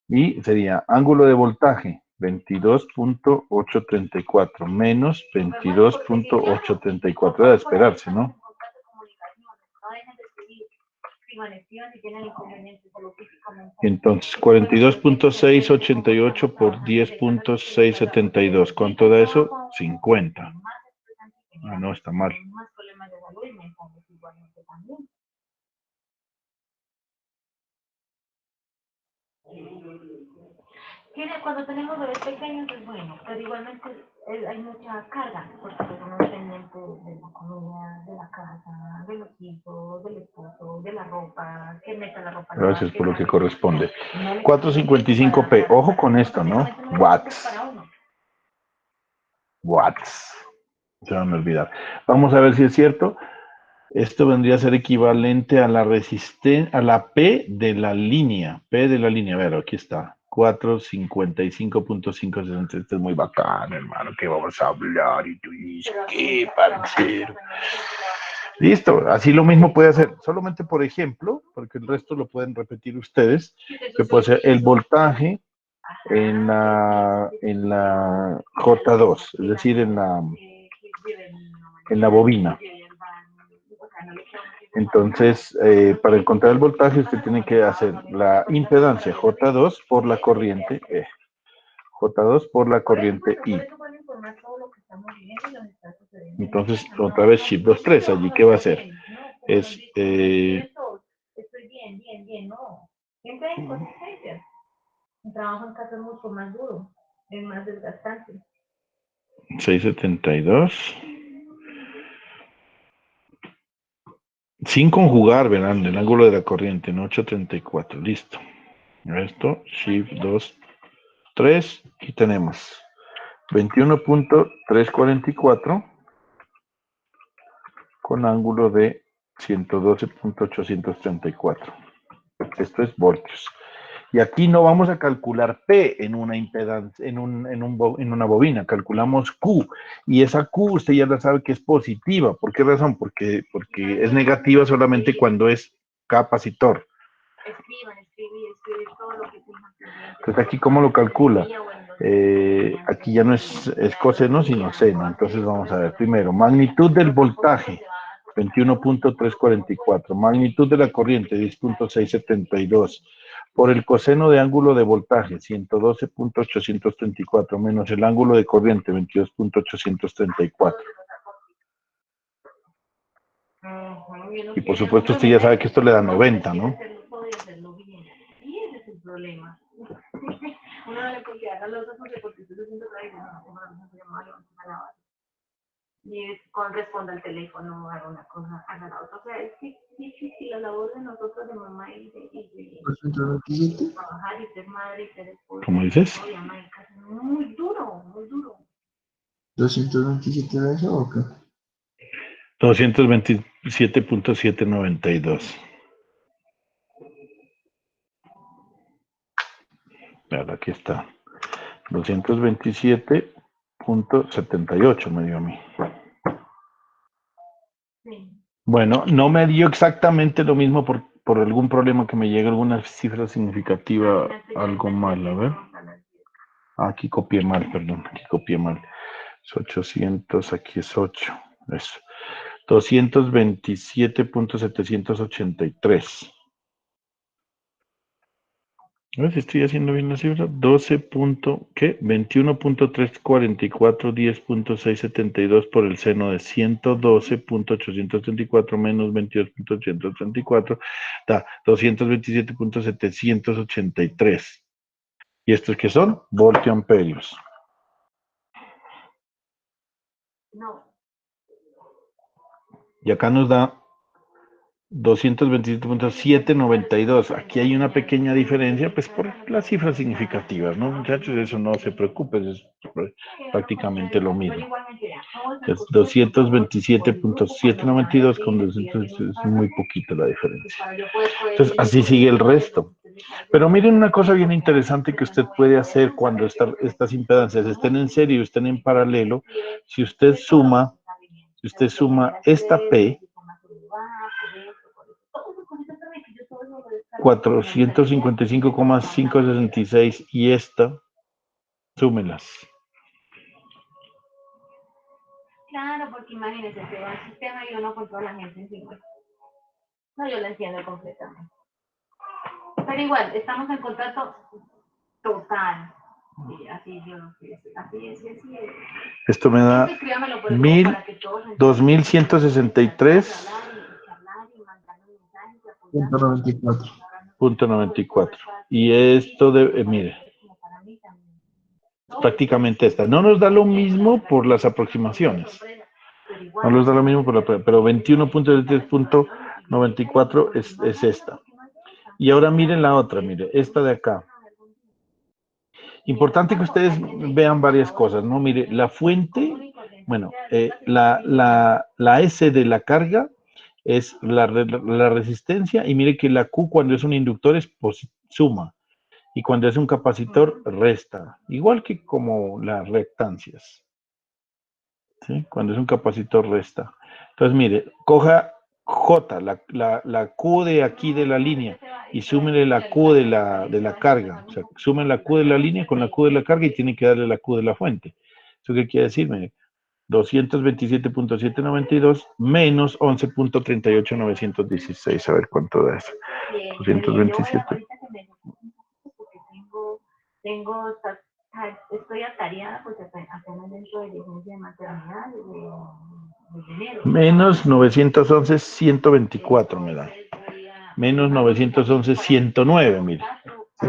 Y sería ángulo de voltaje, 22.834 menos 22.834. Debe esperarse, ¿no? Entonces, 42.688 por 10.672. ¿Cuánto da eso? 50. Ah, no, está mal. Cuando tenemos bebés pequeños es bueno, pero igualmente hay mucha carga, porque somos pendientes de la comida, de la casa, de los hijos, del esposo, de la ropa, que meta la ropa. Gracias por lo que corresponde. 455p. Ojo con esto, ¿no? Watts. Watts. Se van a olvidar. Vamos a ver si es cierto. Esto vendría a ser equivalente a la resistencia, a la P de la línea. P de la línea, a ver, aquí está. 455.560. Este es muy bacán, hermano, que vamos a hablar. Y tú dices, ¿qué, parcero? Listo, así lo mismo puede hacer. Solamente por ejemplo, porque el resto lo pueden repetir ustedes, que puede ser el voltaje en la J2, es decir, en la la bobina. Entonces, para encontrar el voltaje, usted tiene que hacer la impedancia J2 por la corriente E. J2 por la corriente I. Entonces, otra vez Shift 2-3, allí, ¿qué va a hacer? Es... Estoy bien, no. Siempre hay consecuencias. Un trabajo en casa es mucho más duro, es más desgastante. 672. Sin conjugar, verán, el ángulo de la corriente, en 834, listo. Esto, Shift 2, 3, y tenemos 21.344 con ángulo de 112.834. Esto es voltios. Y aquí no vamos a calcular P en una impedancia, en una bobina, calculamos Q. Y esa Q usted ya la sabe que es positiva. ¿Por qué razón? Porque es negativa solamente cuando es capacitor. Escriban todo lo que tengan. Entonces aquí, ¿cómo lo calcula? Aquí ya no es coseno, sino seno. Entonces vamos a ver primero, magnitud del voltaje, 21.344. Magnitud de la corriente, 10.672. Por el coseno de ángulo de voltaje, 112.834, menos el ángulo de corriente, 22.834. Y por supuesto usted ya sabe que esto le da 90, ¿no? Y ese es el problema. Uno no le puede hacer los otros porque estoy haciendo y es corresponde al teléfono, haga una cosa, haga la otra. O sea, es difícil la labor de nosotros de mamá y de trabajar y ser madre y ser esposa. ¿Cómo dices? Muy duro, muy duro. 227 de eso o qué? 227.792. Claro, aquí está. 227.78 me dio a mí. Sí. Bueno, no me dio exactamente lo mismo por algún problema que me llegue alguna cifra significativa, algo mal, a ver. Aquí copié mal, perdón, aquí copié mal. Es 800, aquí es 8. Eso. 227.783. A ver si estoy haciendo bien la cifra. 21.344, 10.672 por el seno de 112.834 menos 22.834 da 227.783. ¿Y estos qué son? Voltioamperios. No. Y acá nos da 227.792. Aquí hay una pequeña diferencia, pues por las cifras significativas, ¿no, muchachos? Eso no se preocupen, es prácticamente lo mismo. Es 227.792 con 200, es muy poquito la diferencia. Entonces, así sigue el resto. Pero miren una cosa bien interesante que usted puede hacer cuando estas impedancias estén en serie y estén en paralelo. Si usted suma esta P, 455,566 y esta, súmelas. Claro, porque imagínense, se va el sistema y uno con toda la gente encima. No, yo lo entiendo completamente. Pero igual, estamos en contacto total. Sí, así yo lo sé, así es. Esto me da 2.163. 194. Y esto mire, prácticamente esta. No nos da lo mismo por las aproximaciones. No nos da lo mismo pero 21.3.94 es esta. Y ahora miren la otra, mire, esta de acá. Importante que ustedes vean varias cosas, ¿no? Mire, la fuente, bueno, la S de la carga es la resistencia, y mire que la Q cuando es un inductor es suma, y cuando es un capacitor resta, igual que como las reactancias, ¿sí? Cuando es un capacitor resta. Entonces mire, coja J, la Q de aquí de la línea, y súmele la Q de la carga, o sea, sumen la Q de la línea con la Q de la carga y tienen que darle la Q de la fuente. ¿Eso qué quiere decir? Mire, 227.792 menos 11.38916. A ver cuánto da eso. 227. Ahorita que me porque estoy atareada, pues apenas dentro de licencia de maternidad de enero. Menos 911, 124 me da. Menos 911, 109, mire. ¿Sí?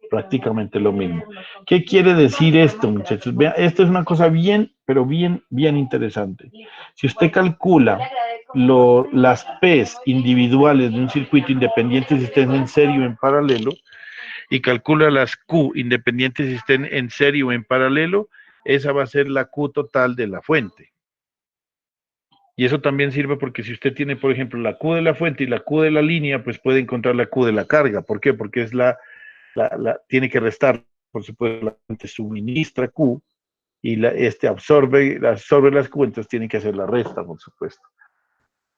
Prácticamente lo mismo. ¿Qué quiere decir esto, muchachos? Vean, esto es una cosa bien, pero bien interesante. Si usted calcula las P's individuales de un circuito independiente si estén en serie o en paralelo, y calcula las Q independientes si estén en serie o en paralelo, esa va a ser la Q total de la fuente. Y eso también sirve porque si usted tiene, por ejemplo, la Q de la fuente y la Q de la línea, pues puede encontrar la Q de la carga. ¿Por qué? Porque es tiene que restar, por supuesto, la fuente suministra Q y absorbe las Q, entonces tiene que hacer la resta, por supuesto.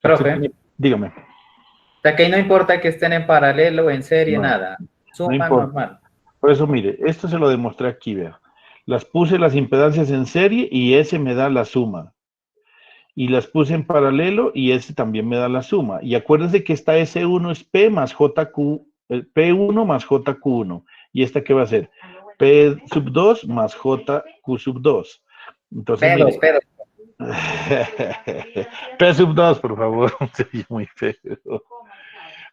Profe, Dígame. o sea que ahí no importa que estén en paralelo, en serie, No, nada. Suman no importa. normal. Por eso, mire, esto se lo demostré aquí, vea. Puse las impedancias en serie y ese me da la suma. Y las puse en paralelo y ese también me da la suma. Y acuérdense que esta S1 es P más JQ, P1 más JQ1. ¿Y esta qué va a ser? P sub 2 más JQ sub 2. Entonces, Pedos, mire. pedos. P sub 2, por favor. Sería muy feo.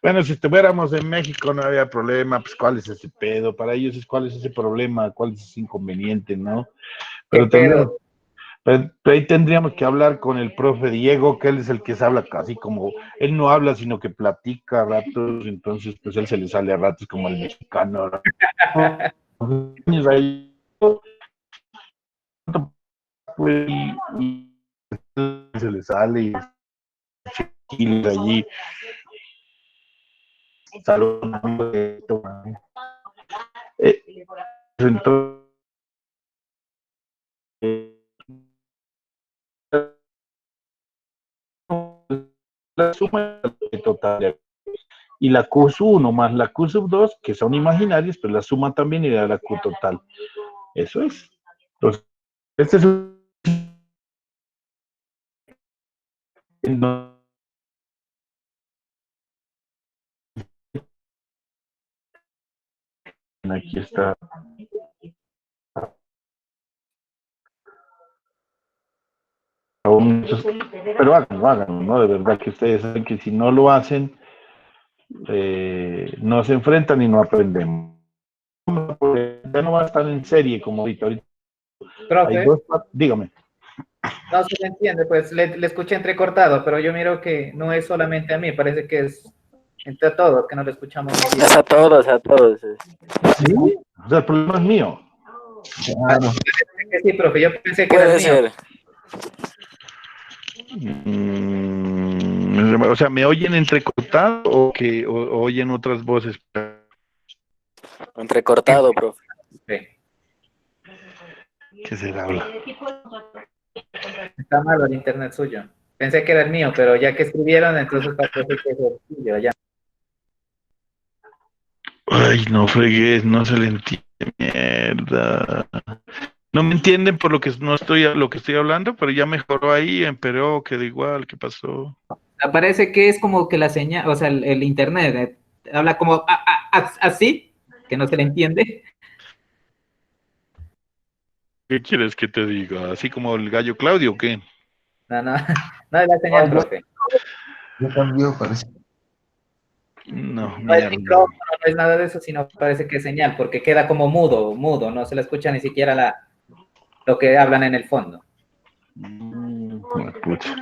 Bueno, si estuviéramos en México no había problema, pues cuál es ese pedo, para ellos es cuál es ese problema, cuál es ese inconveniente, ¿no? ¿Qué Pero pedo? ahí tendríamos que hablar con el profe Diego, que él es el que se habla casi como, él no habla, sino que platica a ratos, entonces pues él se le sale a ratos como el mexicano. Ahí, pues, y se le sale y allí. Entonces, la suma total y la Q sub 1 más la Q sub 2, que son imaginarias, pues la suma también y da la Q total. Eso es. Entonces, este es un... Aquí está. Pero háganlo, ¿no? De verdad que ustedes saben que si no lo hacen, no se enfrentan y no aprendemos. Ya no va a estar en serie como ahorita. Profe, Hay dos, dígame. no se le entiende, pues le escuché entrecortado, pero yo miro que no es solamente a mí, parece que es entre todos que no lo escuchamos muy bien. Es a todos, a todos. ¿Sí? O sea, el problema es mío. Claro. Sí, profe, yo pensé que era el Puede mío. ser. O sea, ¿me oyen entrecortado o oyen otras voces? Entrecortado, profe. Sí. ¿Qué se habla? Está malo el internet suyo. Pensé que era el mío, pero ya que escribieron, entonces pasó que es el suyo ya. Ay, no fregues, no se le entiende, mierda. No me entienden por lo que estoy hablando, pero ya mejoró ahí, empeoró, quedó igual, ¿qué pasó? Parece que es como que la señal, o sea, el internet habla como así, que no se le entiende. ¿Qué quieres que te diga? ¿Así como el gallo Claudio o qué? No, no, no es la señal, profe. Ya cambió, parece. No, No es mierda. micrófono, no es nada de eso, sino parece que es señal, porque queda como mudo, no se le escucha ni siquiera lo que hablan en el fondo. Pucha.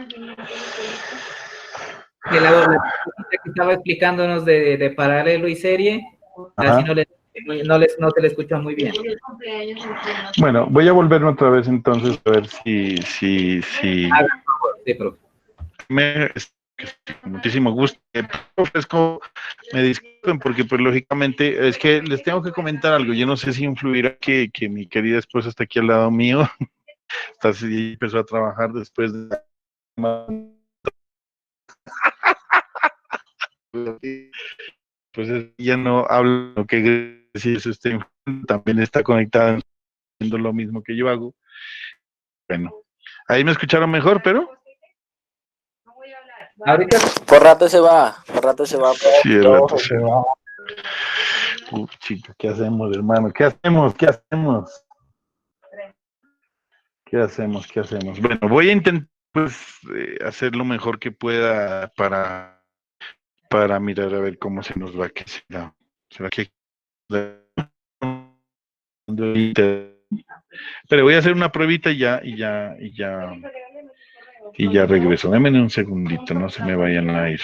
Que la que estaba explicándonos de paralelo y serie, así Ajá. no se le escuchó muy bien. Bueno, voy a volverme otra vez entonces a ver si Haga por favor, sí, profe. con muchísimo gusto. Ofrezco, me disculpen porque pues lógicamente es que les tengo que comentar algo. Yo no sé si influirá que mi querida esposa está aquí al lado mío. Está así, empezó a trabajar después de pues ya no habla lo que si eso también está conectada haciendo lo mismo que yo hago. Bueno, Ahí me escucharon mejor, pero... Ahorita Por rato se va, por rato se va. Sí, el rato se va. Chica, ¿qué hacemos, hermano? ¿Qué hacemos? ¿Qué hacemos? ¿Qué hacemos? ¿Qué hacemos? Bueno, voy a intentar pues, hacer lo mejor que pueda para mirar a ver cómo se nos va. ¿Qué será? ¿Será que... Pero voy a hacer una pruebita y ya regreso. Déjenme un segundito, no se me vayan a ir.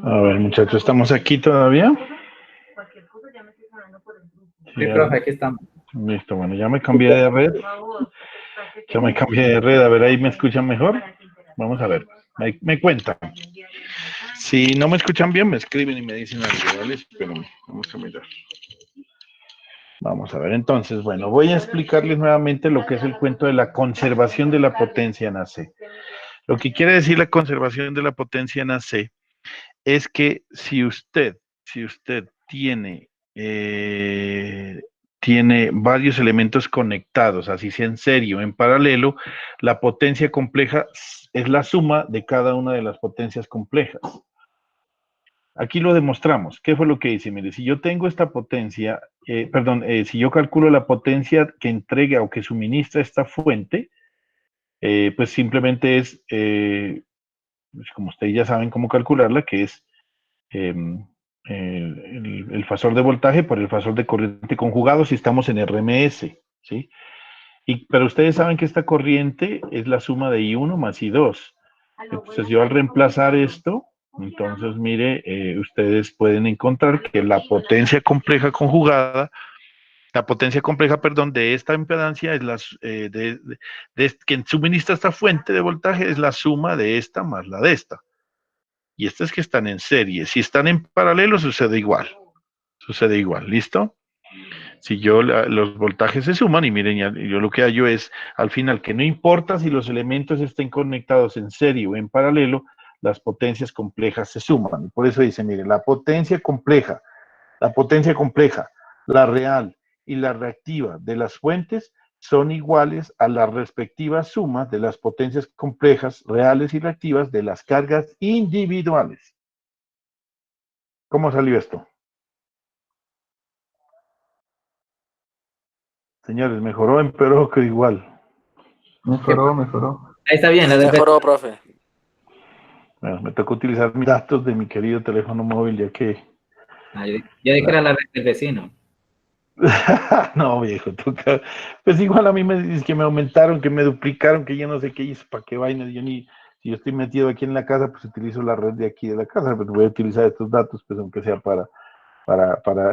A ver, muchachos, ¿estamos aquí todavía? sí, profe, aquí estamos. Listo, bueno, ya me cambié de red. Ya me cambié de red. A ver, ahí me escuchan mejor. Vamos a ver. Me cuentan. Si no me escuchan bien, me escriben y me dicen algo, ¿vale? Espérenme, vamos a mirar. Vamos a ver, entonces, bueno, voy a explicarles nuevamente lo que es el cuento de la conservación de la potencia en AC. Lo que quiere decir la conservación de la potencia en AC es que si usted tiene tiene varios elementos conectados, así sea en serie o en paralelo, la potencia compleja es la suma de cada una de las potencias complejas. Aquí lo demostramos. ¿Qué fue lo que hice? Mire, si yo tengo esta potencia, si yo calculo la potencia que entrega o que suministra esta fuente, pues simplemente es, pues como ustedes ya saben cómo calcularla, que es el fasor de voltaje por el fasor de corriente conjugado si estamos en RMS, ¿sí? Pero ustedes saben que esta corriente es la suma de I1 más I2. Entonces yo al reemplazar esto, entonces mire, ustedes pueden encontrar que la potencia compleja conjugada, de esta impedancia es que suministra esta fuente de voltaje es la suma de esta más la de esta. Y estas que están en serie. Si están en paralelo sucede igual. ¿Listo? Si los voltajes se suman y miren, yo lo que hallo es, al final, que no importa si los elementos estén conectados en serie o en paralelo, las potencias complejas se suman. Por eso dice, miren, la potencia compleja, la real y la reactiva de las fuentes son iguales a las respectivas sumas de las potencias complejas, reales y reactivas de las cargas individuales. ¿Cómo salió esto? Señores, ¿mejoró, empeoró que igual? Mejoró. Ahí está bien, la del Mejoró, profe. Bueno, me tocó utilizar mis datos de mi querido teléfono móvil, ya que... Ya dije que era la red del vecino. No, viejo, toca... Pues igual a mí me dices que me aumentaron, que me duplicaron, que yo no sé qué hice, para qué vaina, si yo estoy metido aquí en la casa, pues utilizo la red de aquí de la casa, pero voy a utilizar estos datos, pues aunque sea para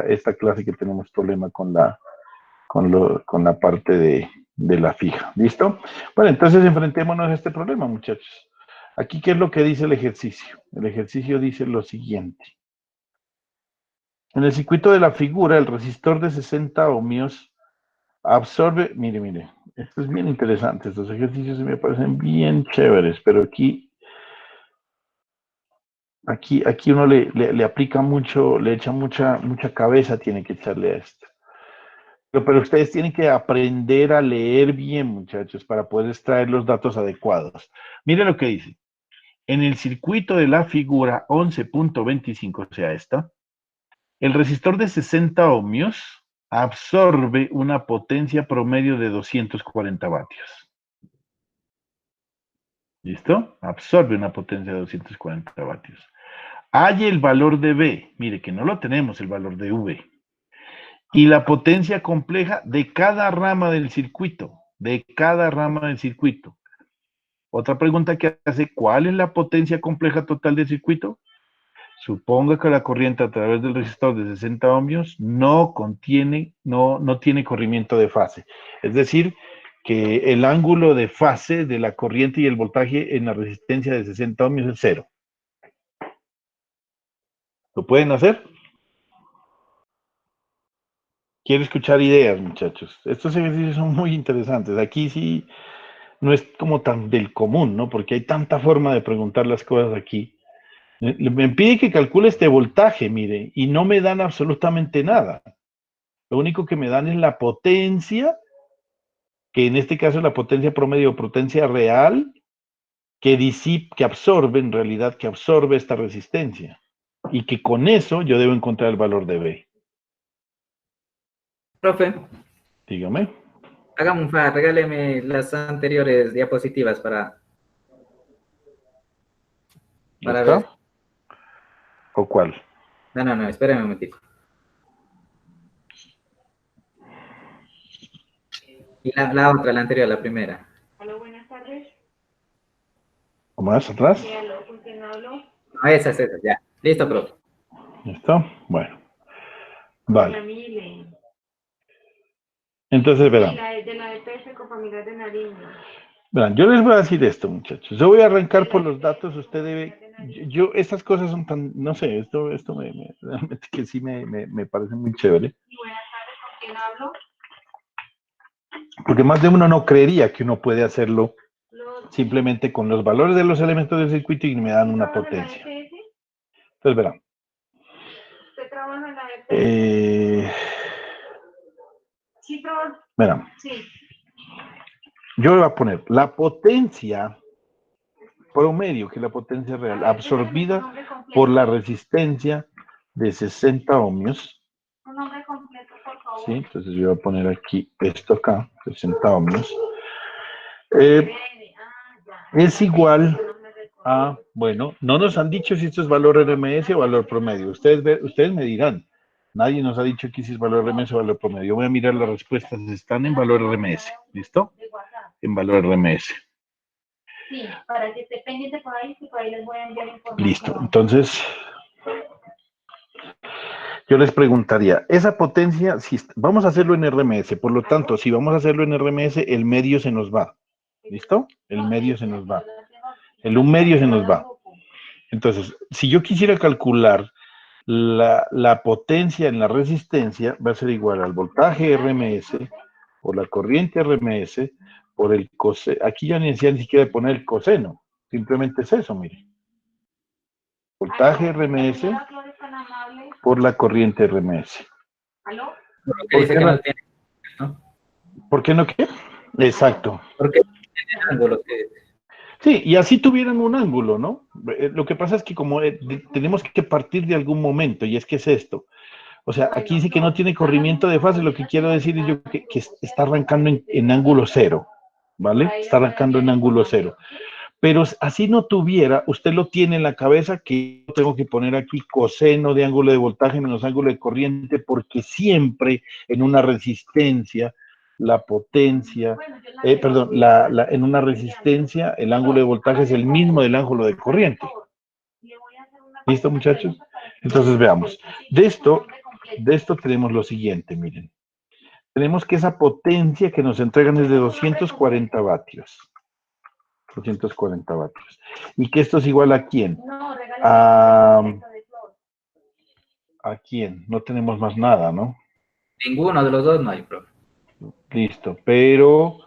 esta clase que tenemos problema con la parte de la fija. ¿Listo? Bueno, entonces enfrentémonos a este problema, muchachos. Aquí, ¿qué es lo que dice el ejercicio? El ejercicio dice lo siguiente. En el circuito de la figura, el resistor de 60 ohmios absorbe, mire, esto es bien interesante, estos ejercicios me parecen bien chéveres, pero aquí uno le aplica mucho, le echa mucha cabeza, tiene que echarle a esto. Pero ustedes tienen que aprender a leer bien, muchachos, para poder extraer los datos adecuados. Miren lo que dice. En el circuito de la figura 11.25, o sea, esta, el resistor de 60 ohmios absorbe una potencia promedio de 240 vatios. ¿Listo? Absorbe una potencia de 240 vatios. Hay el valor de V. Mire que no lo tenemos, el valor de V. Y la potencia compleja de cada rama del circuito. Otra pregunta que hace, ¿cuál es la potencia compleja total del circuito? Suponga que la corriente a través del resistor de 60 ohmios no tiene corrimiento de fase. Es decir, que el ángulo de fase de la corriente y el voltaje en la resistencia de 60 ohmios es cero. ¿Lo pueden hacer? Quiero escuchar ideas, muchachos. Estos ejercicios son muy interesantes. Aquí sí no es como tan del común, ¿no? Porque hay tanta forma de preguntar las cosas aquí. Me pide que calcule este voltaje, mire, y no me dan absolutamente nada. Lo único que me dan es la potencia, que en este caso es la potencia promedio o potencia real, que absorbe esta resistencia. Y que con eso yo debo encontrar el valor de B. Profe, Dígame. hágame un favor, regáleme las anteriores diapositivas para ¿Listo? ver. ¿O cuál? No, espérame un momentito. Y la otra, la anterior, la primera. Hola, buenas tardes. ¿O más atrás? Sí, aló, ¿con quién hablo? No, esa, ya. Listo, profe. ¿Listo? Bueno. Hola, Vale. Mile. Entonces, verán. De la EPS con familias de Nariño. Verán, yo les voy a decir esto, muchachos. Yo voy a arrancar por los datos. Usted debe... estas cosas son tan... No sé, esto realmente que sí me parece muy chévere. Y buenas tardes, ¿con quién hablo? Porque más de uno no creería que uno puede hacerlo simplemente con los valores de los elementos del circuito y me dan una potencia. Entonces, verán. ¿Usted trabaja en la EPS? Sí, pero Mira, sí. yo le voy a poner la potencia promedio, que es la potencia real, A ver, dígame su absorbida nombre completo. por la resistencia de 60 ohmios. Su nombre completo, por favor. ¿Sí? Entonces yo voy a poner aquí esto acá, 60 ohmios. Eh, es igual a, bueno, no nos han dicho si esto es valor RMS o valor promedio. Ustedes me dirán. Nadie nos ha dicho aquí si es valor RMS o valor promedio. Yo voy a mirar las respuestas. Están en valor RMS. ¿Listo? En valor RMS. Sí, para que esté pendiente por ahí, que por ahí les voy a enviar información. Listo. Entonces, yo les preguntaría, esa potencia, si vamos a hacerlo en RMS, por lo tanto, si vamos a hacerlo en RMS, el medio se nos va. ¿Listo? El medio se nos va. El un medio se nos va. Entonces, si yo quisiera calcular la potencia en la resistencia, va a ser igual al voltaje RMS por la corriente RMS por el coseno. Aquí ya ni siquiera poner el coseno. Simplemente es eso, mire. Voltaje RMS por la corriente RMS. ¿Aló? Por lo que dice que no tiene, ¿no? ¿Por qué no qué? Exacto. Porque tiene ángulos que... Sí, y así tuvieran un ángulo, ¿no? Lo que pasa es que como tenemos que partir de algún momento, y es que es esto. O sea, aquí dice que no tiene corrimiento de fase, lo que quiero decir es yo que está arrancando en ángulo cero, ¿vale? Está arrancando en ángulo cero. Pero así no tuviera, usted lo tiene en la cabeza que yo tengo que poner aquí coseno de ángulo de voltaje menos ángulo de corriente, porque siempre en una resistencia la potencia, en una resistencia el ángulo de voltaje es el mismo del ángulo de corriente. ¿Listo, muchachos? Entonces veamos. De esto tenemos lo siguiente, miren. Tenemos que esa potencia que nos entregan es de 240 vatios. 240 vatios. Y que esto es igual a quién? ¿A quién? No tenemos más nada, ¿no? Ninguno de los dos no hay, profe. Listo, pero,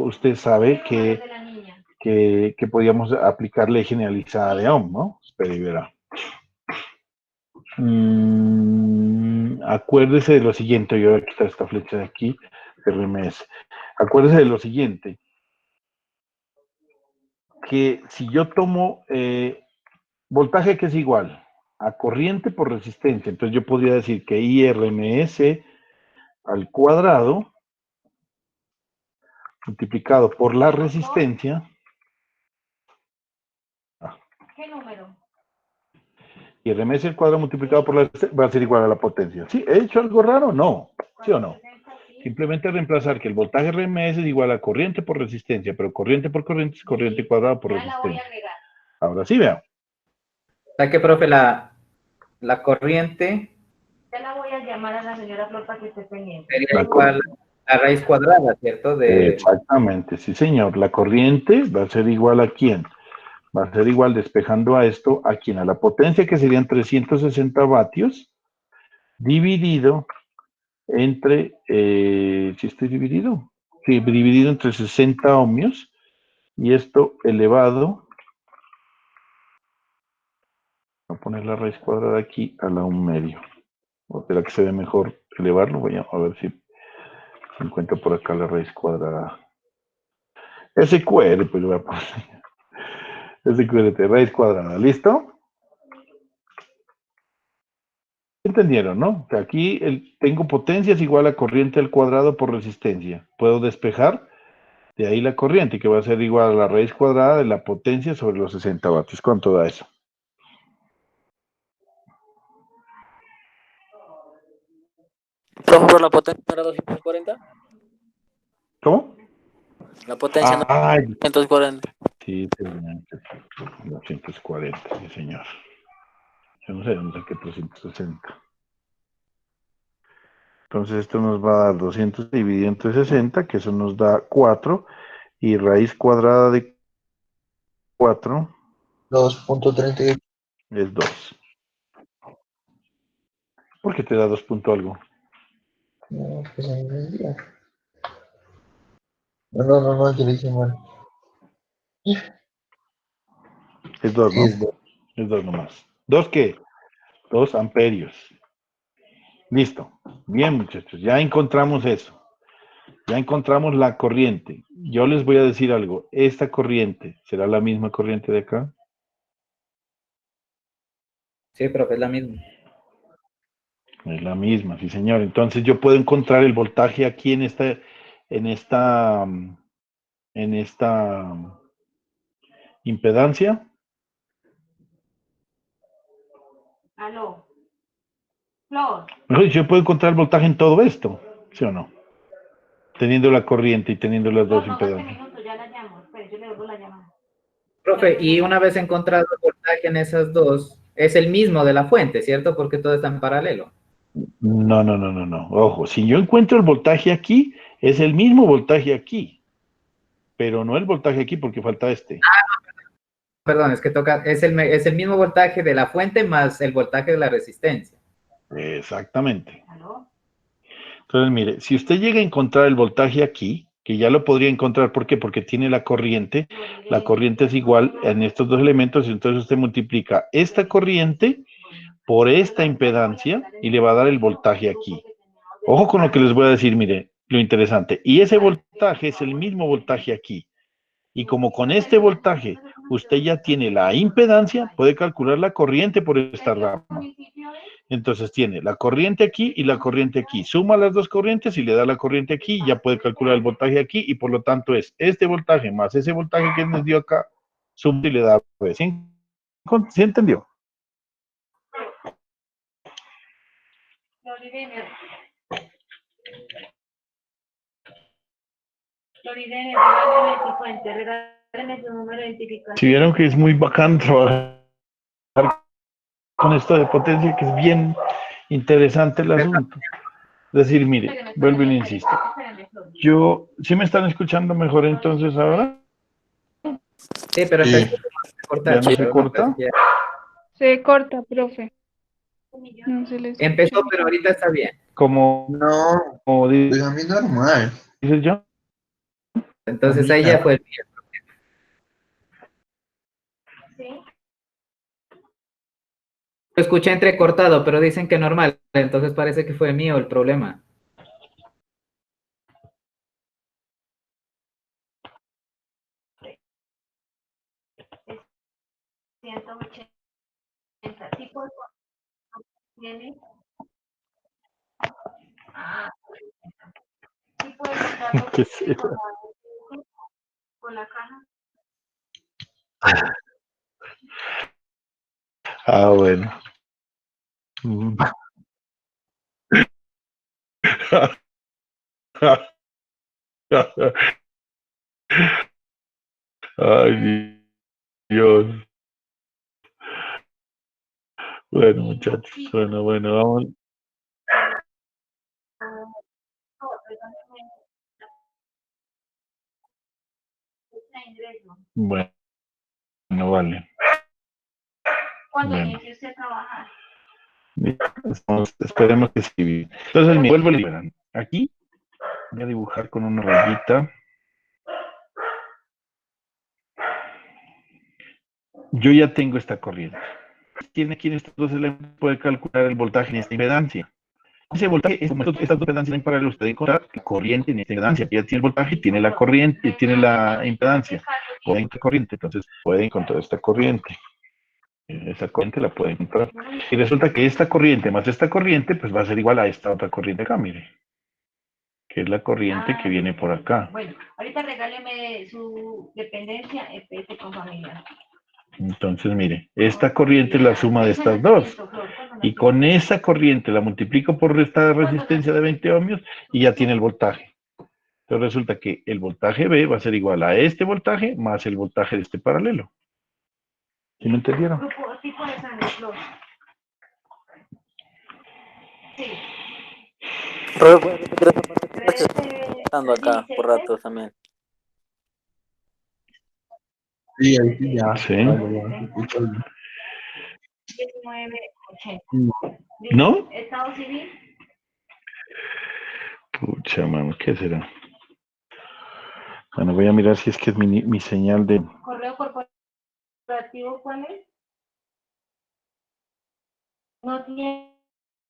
usted sabe que podíamos aplicar ley generalizada de Ohm, ¿no? Espera y verá. Acuérdese de lo siguiente, yo voy a quitar esta flecha de aquí, RMS. Acuérdese de lo siguiente, que si yo tomo voltaje que es igual a corriente por resistencia, entonces yo podría decir que IRMS al cuadrado multiplicado por la resistencia. ¿Qué número? IRMS al cuadrado multiplicado por la resistencia va a ser igual a la potencia. ¿Sí? ¿He hecho algo raro? No. ¿Sí o no? Simplemente reemplazar que el voltaje RMS es igual a corriente por resistencia, pero corriente por corriente es corriente cuadrada por resistencia. Ahora sí, vean. O sea que, profe, la corriente Ya la voy a llamar a la señora Flor para que esté pendiente. sería igual a raíz cuadrada, ¿cierto? Exactamente, sí señor. La corriente va a ser igual a ¿quién? Va a ser igual, despejando a esto, ¿a quién? A la potencia, que serían 360 vatios, dividido entre, ¿sí estoy dividido? Sí, dividido entre 60 ohmios, y esto elevado, voy a poner la raíz cuadrada aquí a la 1/2. ¿O será que se ve mejor elevarlo? Voy a ver si encuentro por acá la raíz cuadrada. SQR, pues lo voy a poner. SQRT, raíz cuadrada, ¿listo? ¿Entendieron, no? Que aquí tengo potencias igual a corriente al cuadrado por resistencia. Puedo despejar de ahí la corriente, que va a ser igual a la raíz cuadrada de la potencia sobre los 60 vatios. ¿Cuánto da eso? Profe, ¿por la potencia era 240? ¿Cómo? La potencia no Ay, 240. sí, 240, sí, señor. Yo no sé dónde saqué 360. Entonces esto nos va a dar 200 dividido entre 60, que eso nos da 4, y raíz cuadrada de 4 2.38. es 2. ¿Por qué te da 2 punto algo? No, pues ahí no es día. No, yo lo hice mal. Es 2, Sí, ¿no? es 2. Es 2 nomás. ¿2 qué? 2 amperios. Listo. Bien, muchachos, ya encontramos eso. Ya encontramos la corriente. Yo les voy a decir algo. Esta corriente, ¿será la misma corriente de acá? Sí, profe, es la misma. Es la misma, sí, señor. Entonces yo puedo encontrar el voltaje aquí en esta, en esta impedancia. Aló. Flor. Oye, yo puedo encontrar el voltaje en todo esto, ¿sí o no? Teniendo la corriente y teniendo las dos No, no, impedancias. minutos, ya la llamo. Espera, yo le devuelvo la llamada. Profe, y una vez encontrado el voltaje en esas dos, es el mismo de la fuente, ¿cierto? Porque todo está en paralelo. No, no, no, no, no. Ojo, si yo encuentro el voltaje aquí, es el mismo voltaje aquí, pero no el voltaje aquí porque falta este. Perdón, es que toca, es el mismo voltaje de la fuente más el voltaje de la resistencia. Exactamente. ¿Aló? Entonces, mire, si usted llega a encontrar el voltaje aquí, que ya lo podría encontrar, ¿por qué? Porque tiene la corriente es igual en estos dos elementos, y entonces usted multiplica esta corriente por esta impedancia y le va a dar el voltaje aquí. Ojo con lo que les voy a decir, mire, lo interesante. Y ese voltaje es el mismo voltaje aquí. Y como con este voltaje usted ya tiene la impedancia, puede calcular la corriente por esta rama. Entonces tiene la corriente aquí y la corriente aquí. Suma las dos corrientes y le da la corriente aquí y ya puede calcular el voltaje aquí y por lo tanto es este voltaje más ese voltaje que nos dio acá, suma y le da. Pues, ¿sí? ¿Sí entendió? Floridene, regáleme su fuente, regáleme su número de identificación. Si vieron que es muy bacán trabajar con esto de potencia, que es bien interesante el asunto. Es decir, mire, vuelvo y le insisto. ¿Sí me están escuchando mejor entonces ahora? Sí, pero Sí. empezó a cortar. ¿Ya no se pero corta? parece que ya- Se corta, profe. No se les Empezó, pero ahorita está bien. Como No, pues a mí normal. dices yo. Entonces ahí ya fue el mío. ¿Sí? Lo escuché entrecortado, pero dicen que normal. Entonces parece que fue mío el problema. Es 180. Tipo de tiene. Ah, tipo de contrato ¿Qué es eso? con la caja. Ah, bueno. Mm. Ay, Dios. Bueno, muchachos. Bueno, vamos. Bueno, vale. Cuando Bueno. inicie usted a trabajar. Esperemos que sí. Entonces, me vuelvo a liberar. Aquí voy a dibujar con una rayita. Yo ya tengo esta corriente. Tiene aquí en estos dos elementos, puede calcular el voltaje en esta impedancia. Ese voltaje, como estas dos impedancias en paralelo, usted encontrar la corriente en esta impedancia. Ya tiene el voltaje, tiene la corriente, tiene la impedancia. Puede encontrar corriente, entonces puede encontrar esta corriente. Esa corriente la puede encontrar. Y resulta que esta corriente más esta corriente, pues va a ser igual a esta otra corriente acá, mire. Que es la corriente que viene por acá. Bueno, ahorita regáleme su dependencia EPS con familia. Entonces, mire, esta corriente es la suma de estas dos. Y con esa corriente la multiplico por esta resistencia de 20 ohmios y ya tiene el voltaje. Entonces resulta que el voltaje B va a ser igual a este voltaje más el voltaje de este paralelo. ¿Sí me entendieron? Grupo tipo de sangre, Flor. Sí. Profe, ¿puede repetir esa parte? Estoy estando acá por ratos también. Sí, ahí sí ya. Sí. Vale, ya, se escucha bien. 1980. ¿No? Estado civil. Pucha, mano, ¿qué será? Bueno, voy a mirar si es que es mi señal de... Correo corporativo, ¿cuál es? No tiene,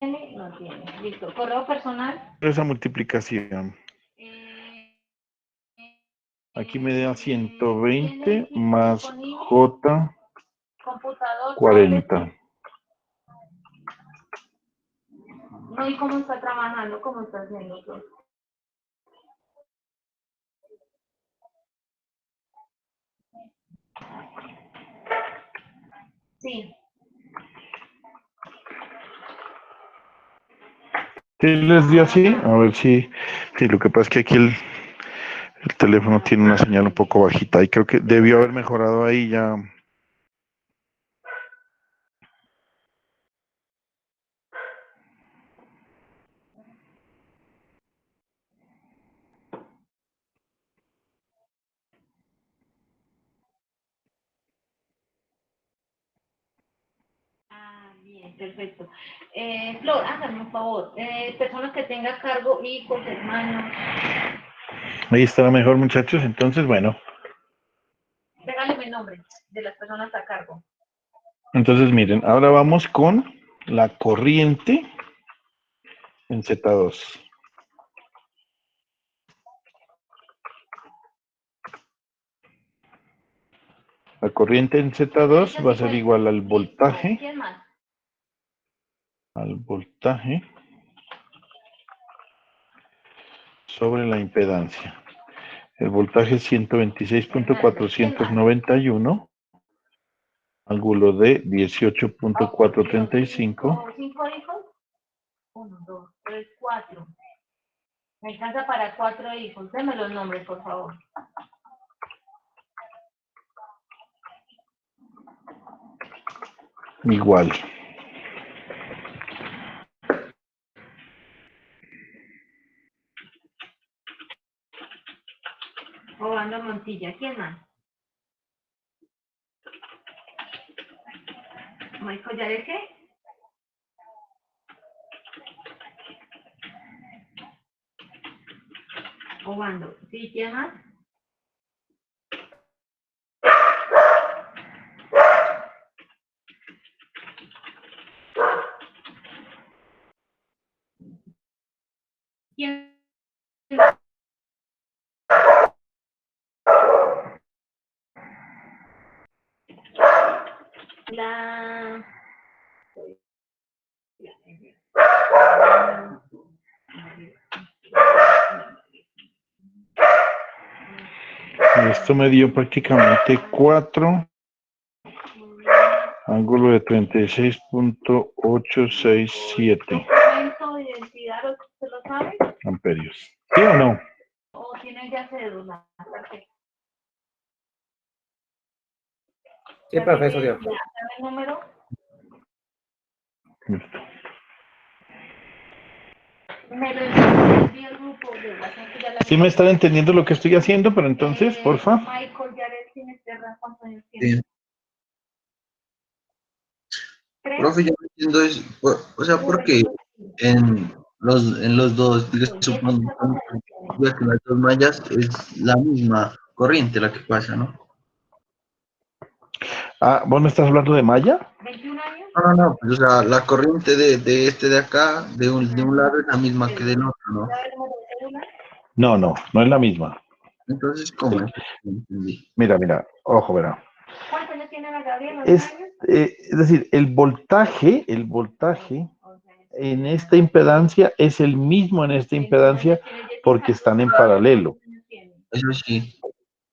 no no tiene. Listo. Correo personal. Esa multiplicación. Aquí me da 120 más J Computador. 40. No, ¿y cómo está trabajando? ¿Cómo está haciendo eso? Sí. ¿Sí les dio así? A ver si... Sí, lo que pasa es que aquí el teléfono tiene una señal un poco bajita y creo que debió haber mejorado ahí ya. Ah, bien, perfecto. Flor, hágame un favor. Personas que tengan cargo, hijos, hermanos. Ahí estará mejor, muchachos. Entonces, bueno. Regáleme el nombre de las personas a cargo. Entonces, miren, ahora vamos con la corriente en Z2. La corriente en Z2 va a ser igual al voltaje. ¿Quién más? Al voltaje sobre la impedancia. El voltaje es 126.491, ángulo de 18.435. ¿Cinco hijos? 1, 2, 3, 4. Me alcanza para 4 hijos. Deme los nombres, por favor. Igual. Obando Montilla. ¿Quién más? ¿Michael Yareque? Obando. ¿Sí? ¿Quién más? ¿Quién? La... Esto me dio prácticamente 4, ángulo de 36.867 ¿Documento de identidad se lo sabe? amperios. ¿Sí o no? ¿O tiene ya cédula? Perfecto. Sí, profesor, Dios. ¿Sabe el número? Listo. Me lo envió el grupo de WhatsApp, que ya la Sí me están entendiendo lo que estoy haciendo, pero entonces, porfa. Michael Yaret, ¿quién es Terra? ¿Cuántos años tiene? Sí. ¿3? Profe, yo no entiendo es, o sea, porque en los dos, digo, supongo que las dos mallas es la misma corriente la que pasa, ¿no? Ah, ¿vos me estás hablando de malla? 21 años. No, pues, o sea, la corriente de este de acá, de un lado es la misma que del otro, ¿no? ¿Sabe el número de cédula? No, no, no es la misma. Entonces, ¿cómo es? No entendí. Mira, ojo, verá. ¿Cuántos años tiene la Gabriel? ¿11 años? Es decir, el voltaje en esta impedancia es el mismo en esta impedancia porque están en paralelo. Eso sí.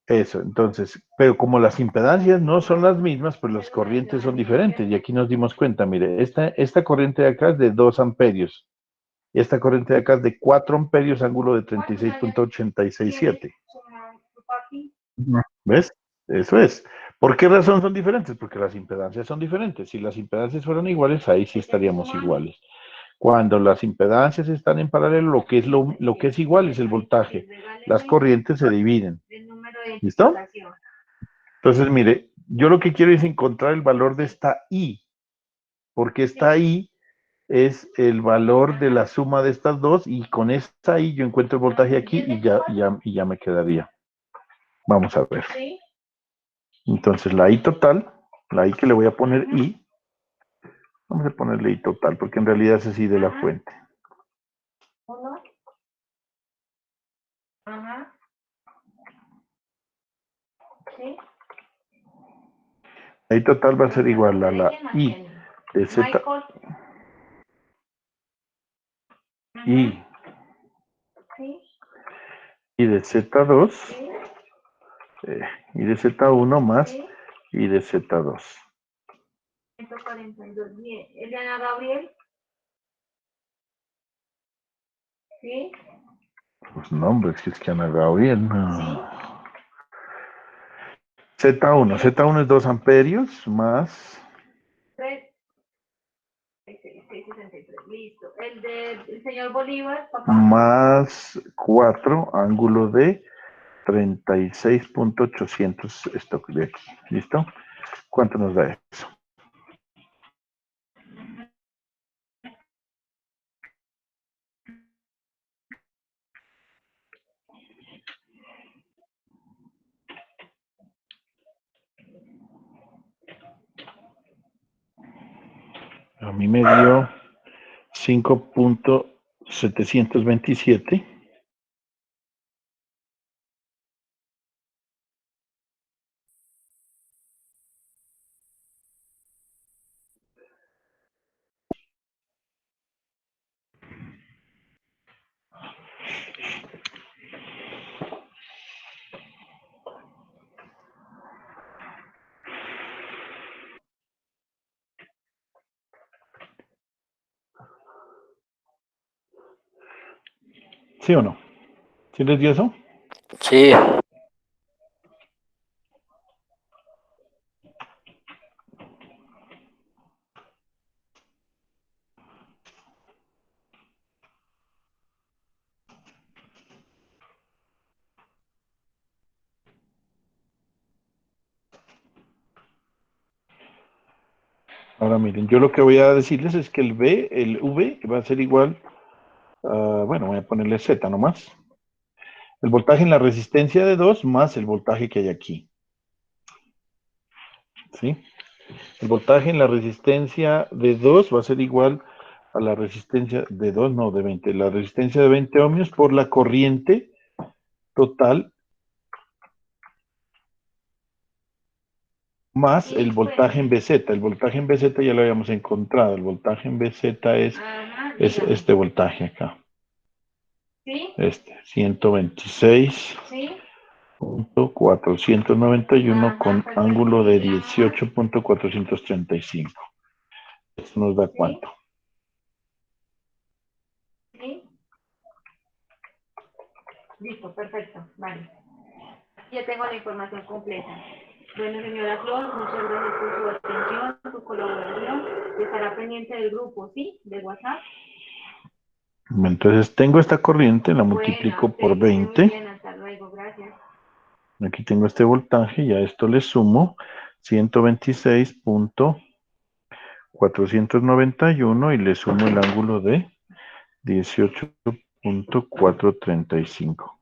Eso, entonces, pero como las impedancias no son las mismas, pues las corrientes son diferentes. Y aquí nos dimos cuenta, mire, esta corriente de acá es de 2 amperios. Y esta corriente de acá es de 4 amperios, ángulo de 36.867. No, ¿Ves? Eso es. ¿Por qué razón son diferentes? Porque las impedancias son diferentes. Si las impedancias fueran iguales, ahí sí estaríamos iguales. Cuando las impedancias están en paralelo, lo que es igual es el voltaje. Las corrientes se dividen. ¿Listo? Entonces, mire, yo lo que quiero es encontrar el valor de esta I, porque esta I es el valor de la suma de estas dos, y con esta I yo encuentro el voltaje aquí y ya me quedaría. Vamos a ver. Entonces, la I total, la I que le voy a poner I, Vamos a ponerle I total, porque en realidad es así de la Ajá. fuente. 1. Ajá. Sí. I total va a ser igual a la Rellena, I Jenny. de No hay Z, costo. Ajá. I, Sí. I de Z2, Sí. I de Z1 más Sí. I de Z2. 142. Bien. Eliana Gabriel. Sí. Pues no, hombre, es que Ana Gabriel, Sí. no. Z1 es 2 amperios más 3. 663. Listo. El del señor Bolívar, papá. más 4 ángulo de 36.800 esto de aquí. ¿Listo? ¿Cuánto nos da eso? A mí me dio 5.727. ¿Sí o no? ¿Sí les dio eso? Sí. Ahora miren, yo lo que voy a decirles es que el V va a ser igual, bueno, voy a ponerle Z nomás. El voltaje en la resistencia de 2 más el voltaje que hay aquí. ¿Sí? El voltaje en la resistencia de 2 va a ser igual a la resistencia de 2, no, de 20. La resistencia de 20 ohmios por la corriente total más el voltaje en BZ. El voltaje en BZ ya lo habíamos encontrado. El voltaje en BZ es Ajá. este voltaje acá. Sí. Este, 126. Sí. 491 con Perfecto. ángulo de Sí. Ajá. 18.435. Esto nos da Sí. cuánto. Sí. Listo, perfecto. Vale. Ya tengo la información completa. Bueno, señora Flor, muchas gracias por su atención, su colaboración. Estará pendiente del grupo, ¿sí? De WhatsApp. Entonces tengo esta corriente, la Bueno, multiplico usted, por que esté muy 20. bien. Hasta luego. Gracias. Aquí tengo este voltaje y a esto le sumo 126.491 y le sumo el ángulo de 18.435.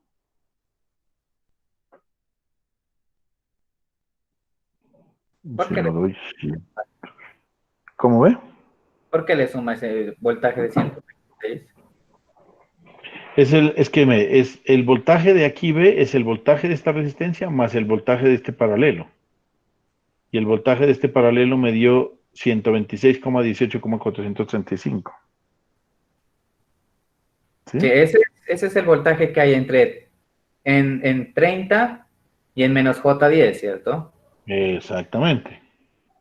¿Por Si qué lo doy, sí. ¿Cómo ve? por qué le suma ese voltaje de 126? Es el voltaje de aquí B es el voltaje de esta resistencia más el voltaje de este paralelo. Y el voltaje de este paralelo me dio 126,18,435. ¿Sí? Sí, ese es el voltaje que hay en 30 y en menos J10, ¿cierto? Exactamente.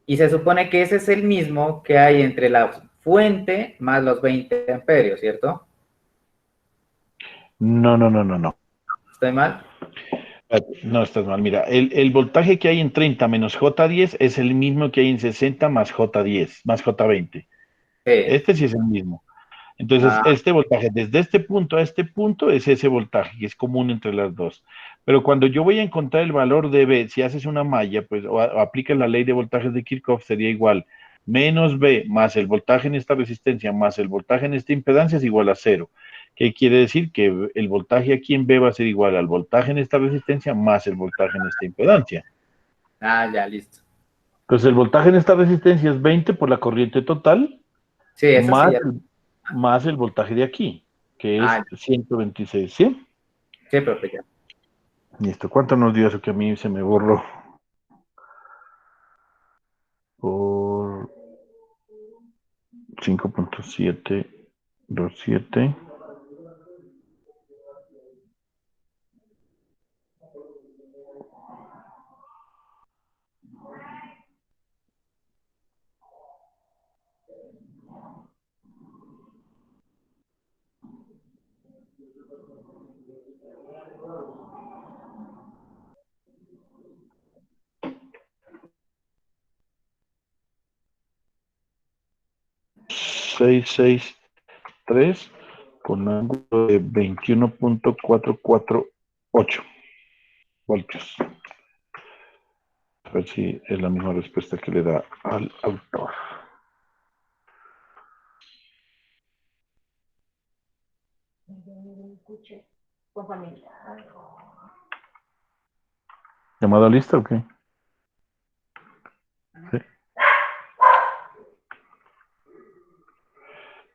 Y se supone que ese es el mismo que hay entre la fuente más los 20 amperios, ¿cierto? No. ¿Estoy mal? No, estás mal. Mira, el voltaje que hay en 30 menos J10 es el mismo que hay en 60 más J10, más J20. Sí. Este sí es el mismo. Entonces, Ah, este voltaje desde este punto a este punto es ese voltaje, que es común entre las dos. Pero cuando yo voy a encontrar el valor de B, si haces una malla, pues o aplicas la ley de voltajes de Kirchhoff, sería igual. Menos B más el voltaje en esta resistencia más el voltaje en esta impedancia es igual a cero. ¿Qué quiere decir? Que el voltaje aquí en B va a ser igual al voltaje en esta resistencia más el voltaje en esta impedancia. ya, listo. Entonces el voltaje en esta resistencia es 20 por la corriente total, Sí, eso sí. más más el voltaje de aquí, que es Ah, 126, ¿sí? sí, profe, ya. Listo. ¿Cuánto nos dio eso que a mí se me borró? Por 5.727. Seis tres con ángulo de 21.448 voltios. A ver si es la misma respuesta que le da al autor. Escuche, con familia. ¿Llamada lista o qué? Sí.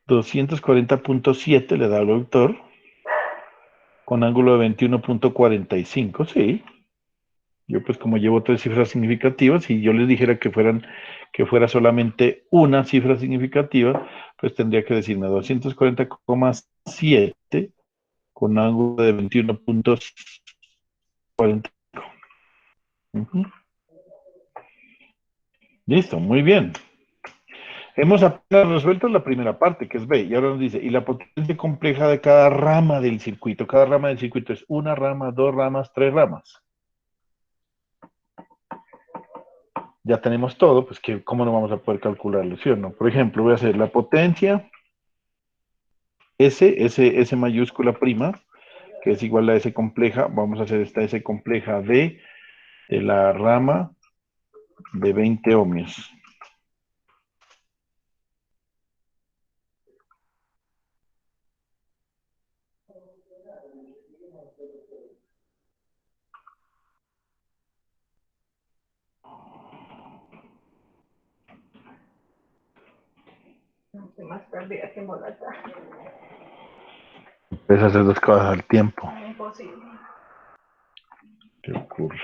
240.7 le da al autor con ángulo de 21.45, sí. Yo pues como llevo tres cifras significativas, si yo les dijera que fuera solamente una cifra significativa, pues tendría que decirme 240,7 con ángulo de 21.40. Uh-huh. Listo, muy bien. Hemos apenas resuelto la primera parte, que es B, y ahora nos dice, y la potencia compleja de cada rama del circuito. Cada rama del circuito es una rama, dos ramas, tres ramas. Ya tenemos todo, pues que cómo no vamos a poder calcularlo, ¿sí o no? Por ejemplo, voy a hacer la potencia S mayúscula prima, que es igual a S compleja. Vamos a hacer esta S compleja de la rama de 20 ohmios. Estoy más perdida que molata. Puedes hacer dos cosas al tiempo. Imposible. ¿Qué ocurre?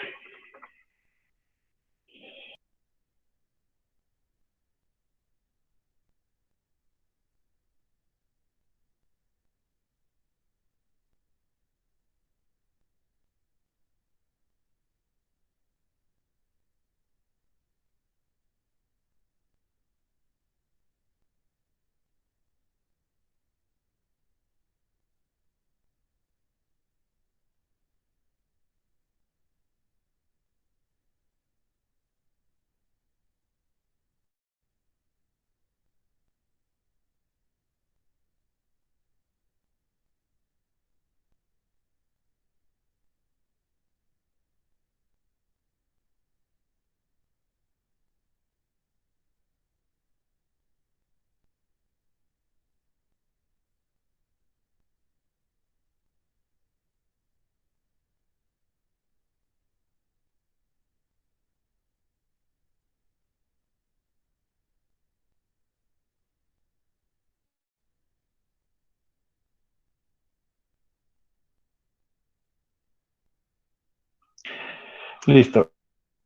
Listo.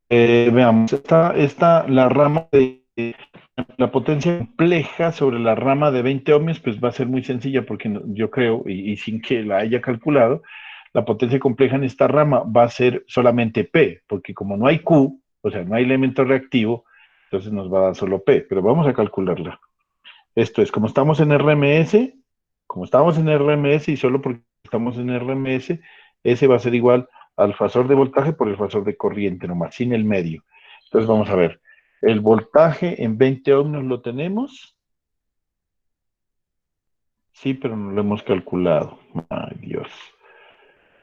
Veamos, la rama de la potencia compleja sobre la rama de 20 ohmios, pues va a ser muy sencilla porque yo creo, y sin que la haya calculado, la potencia compleja en esta rama va a ser solamente P, porque como no hay Q, o sea, no hay elemento reactivo, entonces nos va a dar solo P, pero vamos a calcularla. Esto es, como estamos en RMS y solo porque estamos en RMS, ese va a ser igual al fasor de voltaje por el fasor de corriente nomás, sin el medio. Entonces vamos a ver, el voltaje en 20 ohmios lo tenemos, sí, pero no lo hemos calculado. Ay, Dios.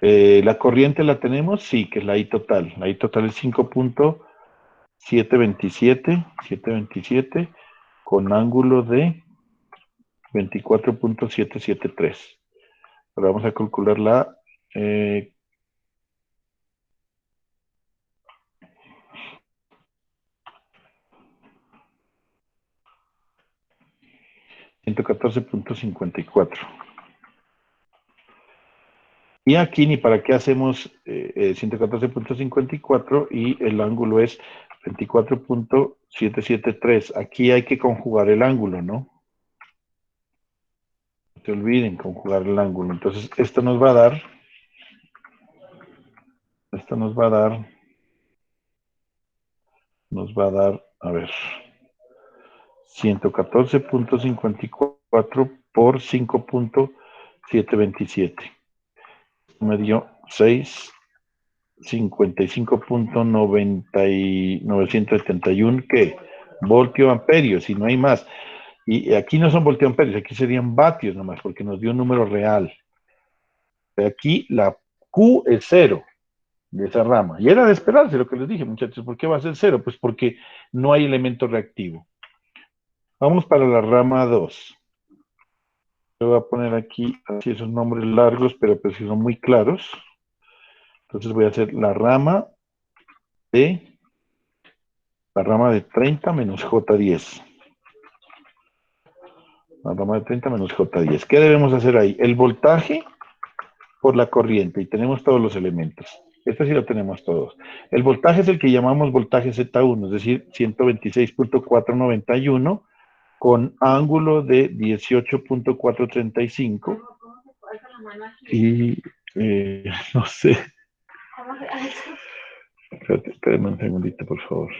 La corriente la tenemos, sí, que es la I total. La I total es 5.727 con ángulo de 24.773. Ahora vamos a calcular eh, 114.54. Y aquí ni para qué hacemos 114.54 y el ángulo es 24.773. Aquí hay que conjugar el ángulo, ¿no? No te olviden conjugar el ángulo. Entonces, esto nos va a dar, a ver, 114.54 por 5.727. Me dio 655.971, ¿qué? Voltio amperios, si no hay más. Y aquí no son voltioamperios, aquí serían vatios nomás, porque nos dio un número real. Aquí la Q es 0 de esa rama. Y era de esperarse lo que les dije, muchachos. ¿Por qué va a ser 0? Pues porque no hay elemento reactivo. Vamos para la rama 2. Yo voy a poner aquí así esos nombres largos, pero pues son muy claros. Entonces voy a hacer la rama de 30 menos J10. La rama de 30 menos J10. ¿Qué debemos hacer ahí? El voltaje por la corriente, y tenemos todos los elementos. Este sí lo tenemos todos. El voltaje es el que llamamos voltaje Z1, es decir, 126.491 con ángulo de 18.435 y no sé. Espérame un segundito, por favor.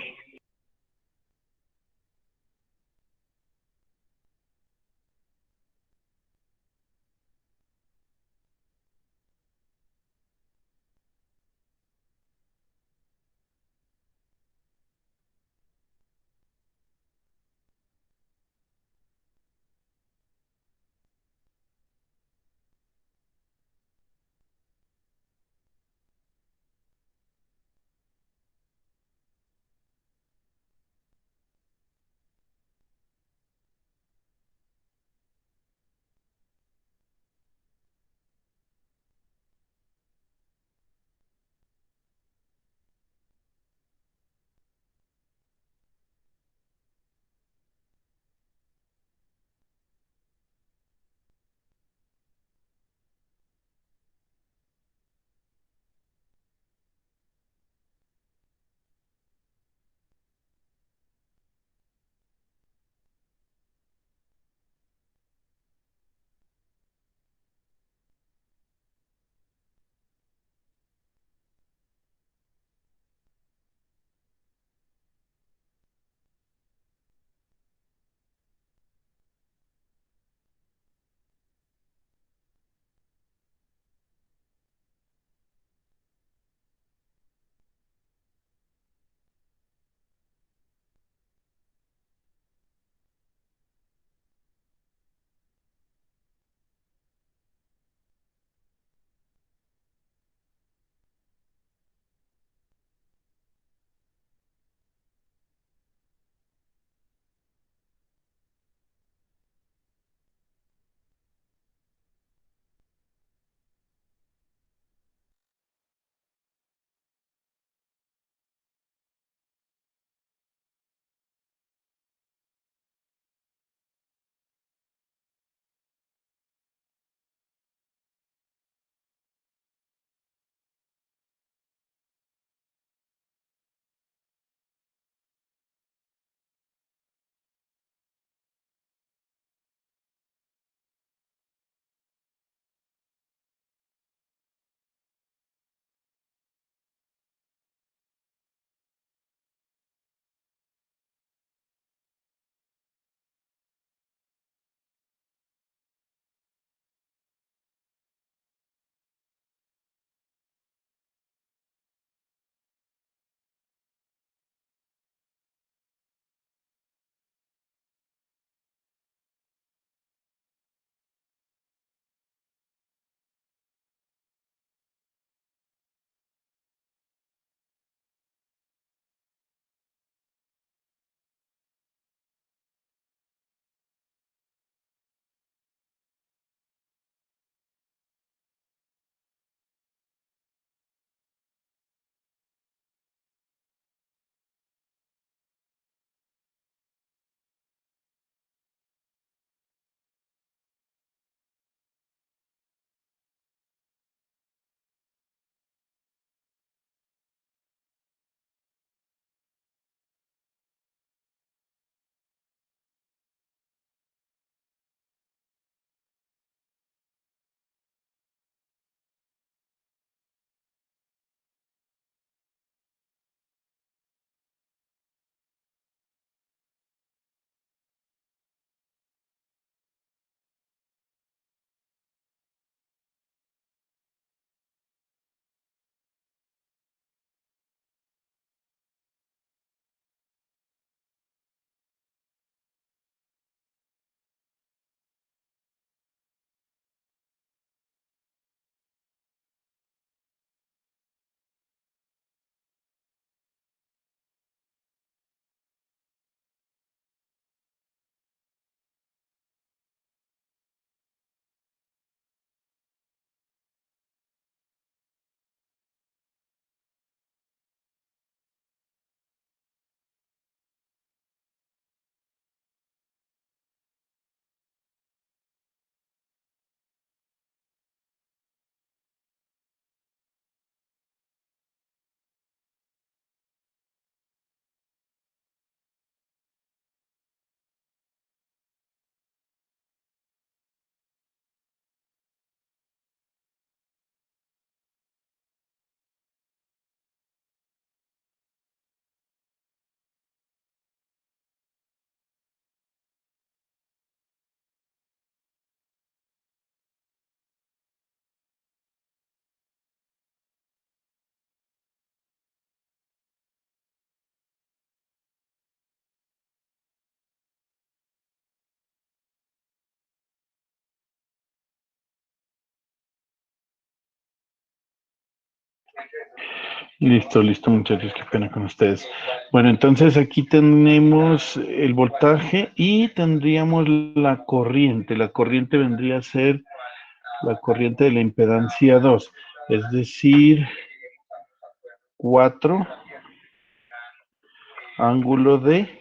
Listo, listo, muchachos, qué pena con ustedes. Bueno, entonces aquí tenemos el voltaje y tendríamos la corriente. La corriente vendría a ser la corriente de la impedancia 2, es decir, 4 ángulo de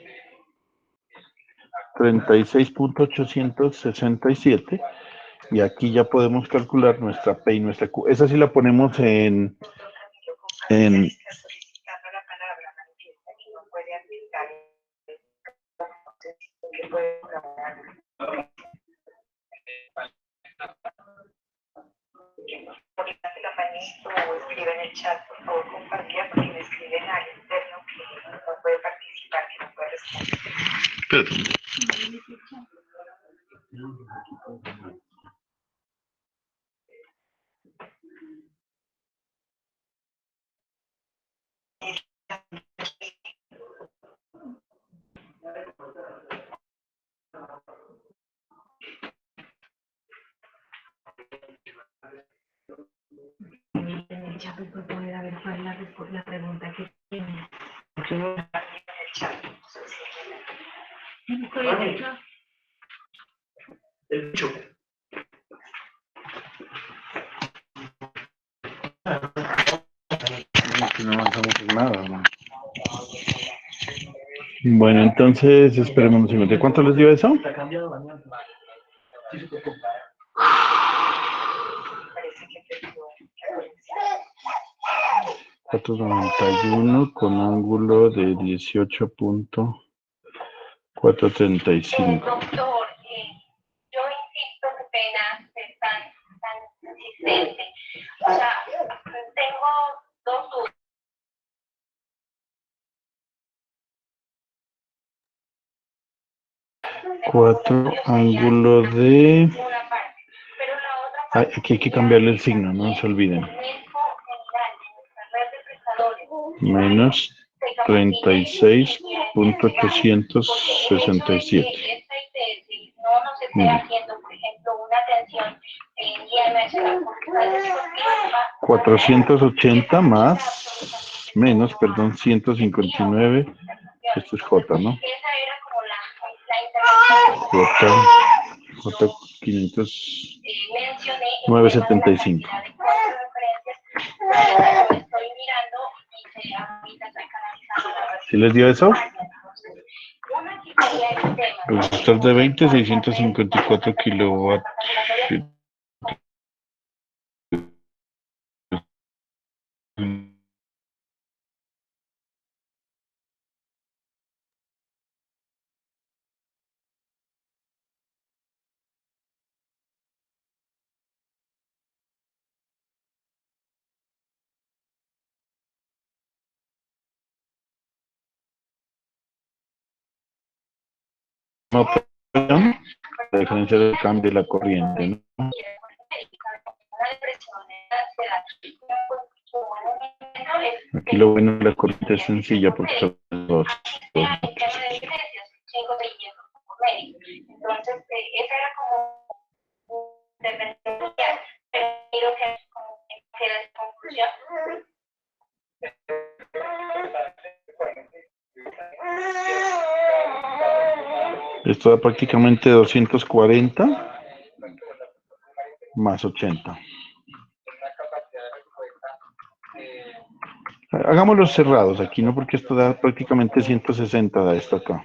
36.867. Y aquí ya podemos calcular nuestra P y nuestra Q. Esa sí la ponemos en o escribe en el chat, por favor, compartida, porque me escriben al interno que no puede participar, que no puede responder. En el chat puede poner a ver cuál es la pregunta que tiene. En el chat. El bicho. no avanzamos en nada, ¿no? Bueno, entonces esperemos un segundo. ¿Cuánto les dio eso? Está cambiado, Daniel. Sí, se tocó. Parece que perdió. 491 con ángulo de 18.435. Doctor, yo insisto, qué pena ser tan insistente. O sea, tengo dos dudas. 4 ángulo de... Una parte. Pero la otra Ay, parte. aquí hay que cambiarle el signo, no se olviden. El médico general de nuestra red de prestadores. Menos 36.867. No nos esté haciendo, por ejemplo, una atención en IMS, la 480 más, menos, perdón, 159. Esto es J, ¿no? Esa era como la intervención. J 500, 975. Estoy mirando y se ahorita está canalizando la versión. ¿Sí les dio eso? Una que quería el tema. Resistor de 20, 654 kilowatts. La diferencia del cambio de la corriente, ¿no? Aquí lo bueno de la corriente es sencilla porque son dos. Entonces, esa era como dependencia, pero quiero que era de conclusión. Esto da prácticamente 240 más 80. Hagámoslos cerrados aquí, ¿no? Porque esto da prácticamente 160, da esto acá.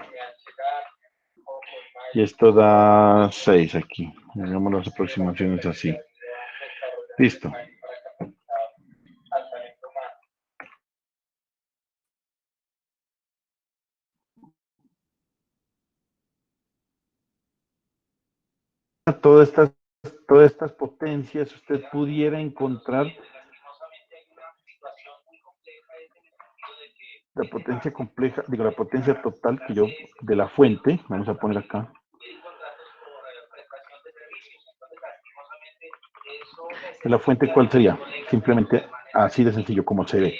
Y esto da 6 aquí. Hagamos las aproximaciones así. Listo. Todas estas potencias, usted pudiera encontrar la potencia compleja, digo, la potencia total que yo, de la fuente, vamos a poner acá. ¿De la fuente cuál sería? Simplemente así de sencillo como se ve.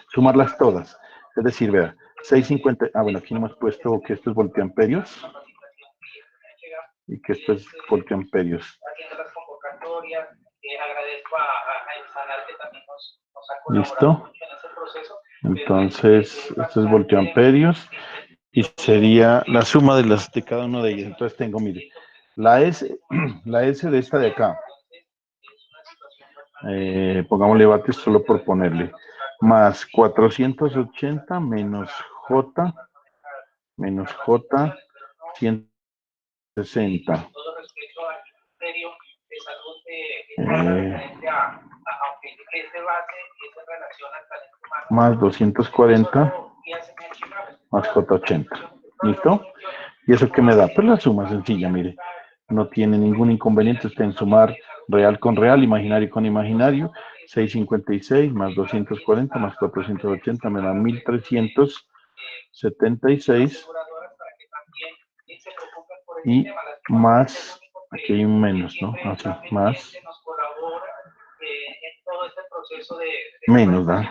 Sumarlas todas. Es decir, vea, 650, bueno, aquí no hemos puesto que esto es voltiamperios. Y que esto es voltiamperios. agradezco a Insanar que también nos ha ¿Listo? colaborado mucho en ese proceso. Entonces, esto es voltioamperios y sería la suma de cada uno de ellos. Entonces tengo, mire, la S, la S de esta de acá, pongámosle vatios solo por ponerle, más 480 menos J 160. Todo respeto al Ministerio de Salud aunque ese base es en relación al talento humano. Más 240 más J80. ¿Listo? ¿Y eso qué me da? Pues la suma sencilla, mire. No tiene ningún inconveniente usted en sumar real con real, imaginario con imaginario. 656 más 240 más 480 me da 1376. Y más, aquí hay un menos, ¿no? Así, más. Menos, ¿verdad?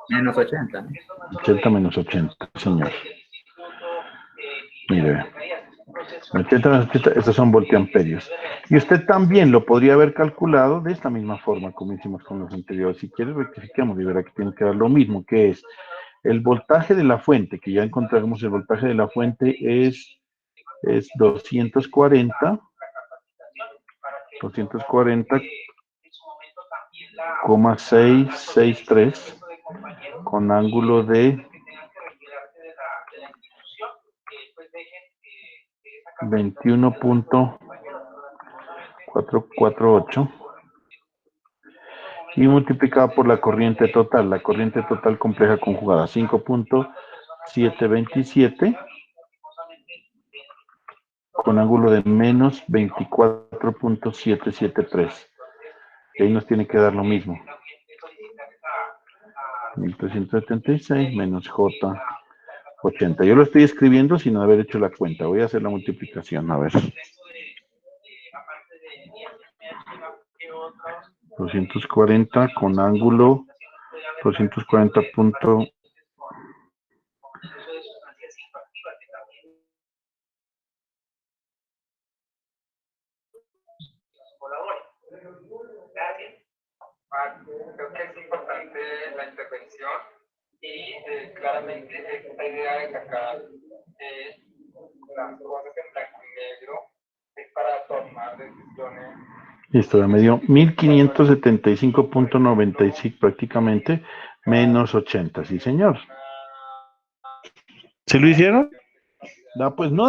Menos 80. 80 menos 80, señor. Mire, 80 menos 80, estos son voltiamperios. Y usted también lo podría haber calculado de esta misma forma, como hicimos con los anteriores. Si quiere, rectifiquemos y verá que tiene que dar lo mismo, que es el voltaje de la fuente, que ya encontramos el voltaje de la fuente es 240,663 con ángulo de 21.448 y multiplicado por la corriente total compleja conjugada 5.727 con ángulo de menos 24.773. Y ahí nos tiene que dar lo mismo. 1376 menos J80. Yo lo estoy escribiendo sin haber hecho la cuenta. Voy a hacer la multiplicación, a ver. 240 con ángulo 240 punto. Creo que es importante la intervención y claramente esta idea de sacar las cosas en blanco y negro es para tomar decisiones. Listo, ya me dio 1575.96 prácticamente, menos 80, sí señor. ¿Se lo hicieron? Da, pues no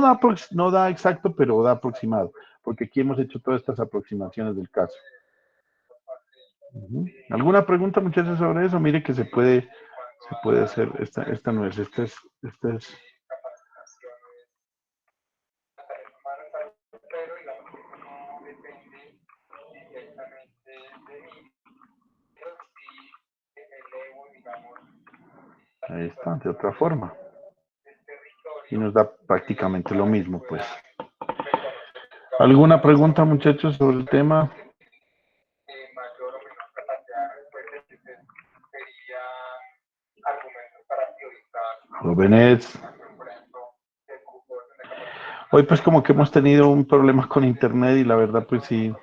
da exacto, pero da aproximado, porque aquí hemos hecho todas estas aproximaciones del caso. ¿Alguna pregunta, muchachos, sobre eso? Mire que se puede hacer, esta no es, esta es. Ahí está, de otra forma. Y nos da prácticamente lo mismo, pues. ¿Alguna pregunta, muchachos, sobre el tema? Jóvenes. Hoy pues como que hemos tenido un problema con internet y la verdad pues sí,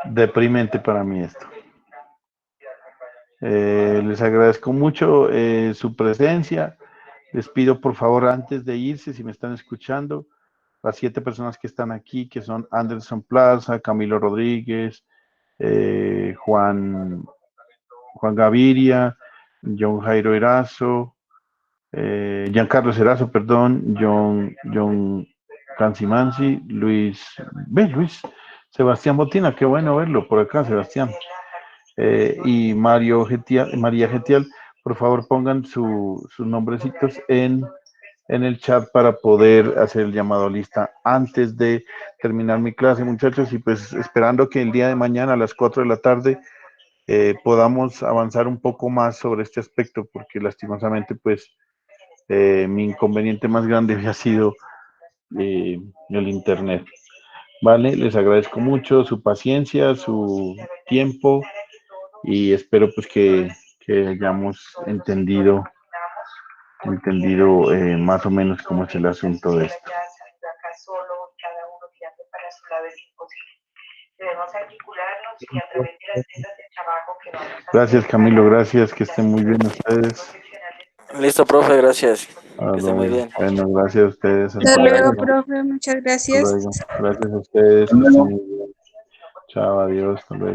deprimente para mí esto. Les agradezco mucho su presencia. Les pido por favor antes de irse, si me están escuchando, las 7 personas que están aquí, que son Anderson Plaza, Camilo Rodríguez, Juan Gaviria, John Jairo Erazo, Giancarlo Erazo, perdón, John Cancimansi, Luis Sebastián Botina, qué bueno verlo por acá, Sebastián. Y María Getial, por favor pongan sus nombrecitos en el chat para poder hacer el llamado a lista antes de terminar mi clase, muchachos, y pues esperando que el día de mañana a las 4 de la tarde podamos avanzar un poco más sobre este aspecto, porque lastimosamente pues mi inconveniente más grande había sido el internet. Vale, les agradezco mucho su paciencia, su tiempo y espero pues que hayamos entendido entendido más o menos cómo es el asunto de esto. Acá solo, cada uno tirando para su lado es imposible. Debemos articularnos y a través de las mesas de trabajo que vamos a hacer. Gracias, Camilo, gracias, que estén muy bien ustedes. Listo, profe, gracias. Ah, Que esté muy bien. bueno, gracias a ustedes. Hasta luego, profe. Muchas Hasta gracias. luego. Gracias a ustedes, que estén muy bien. Chao, adiós, hasta luego.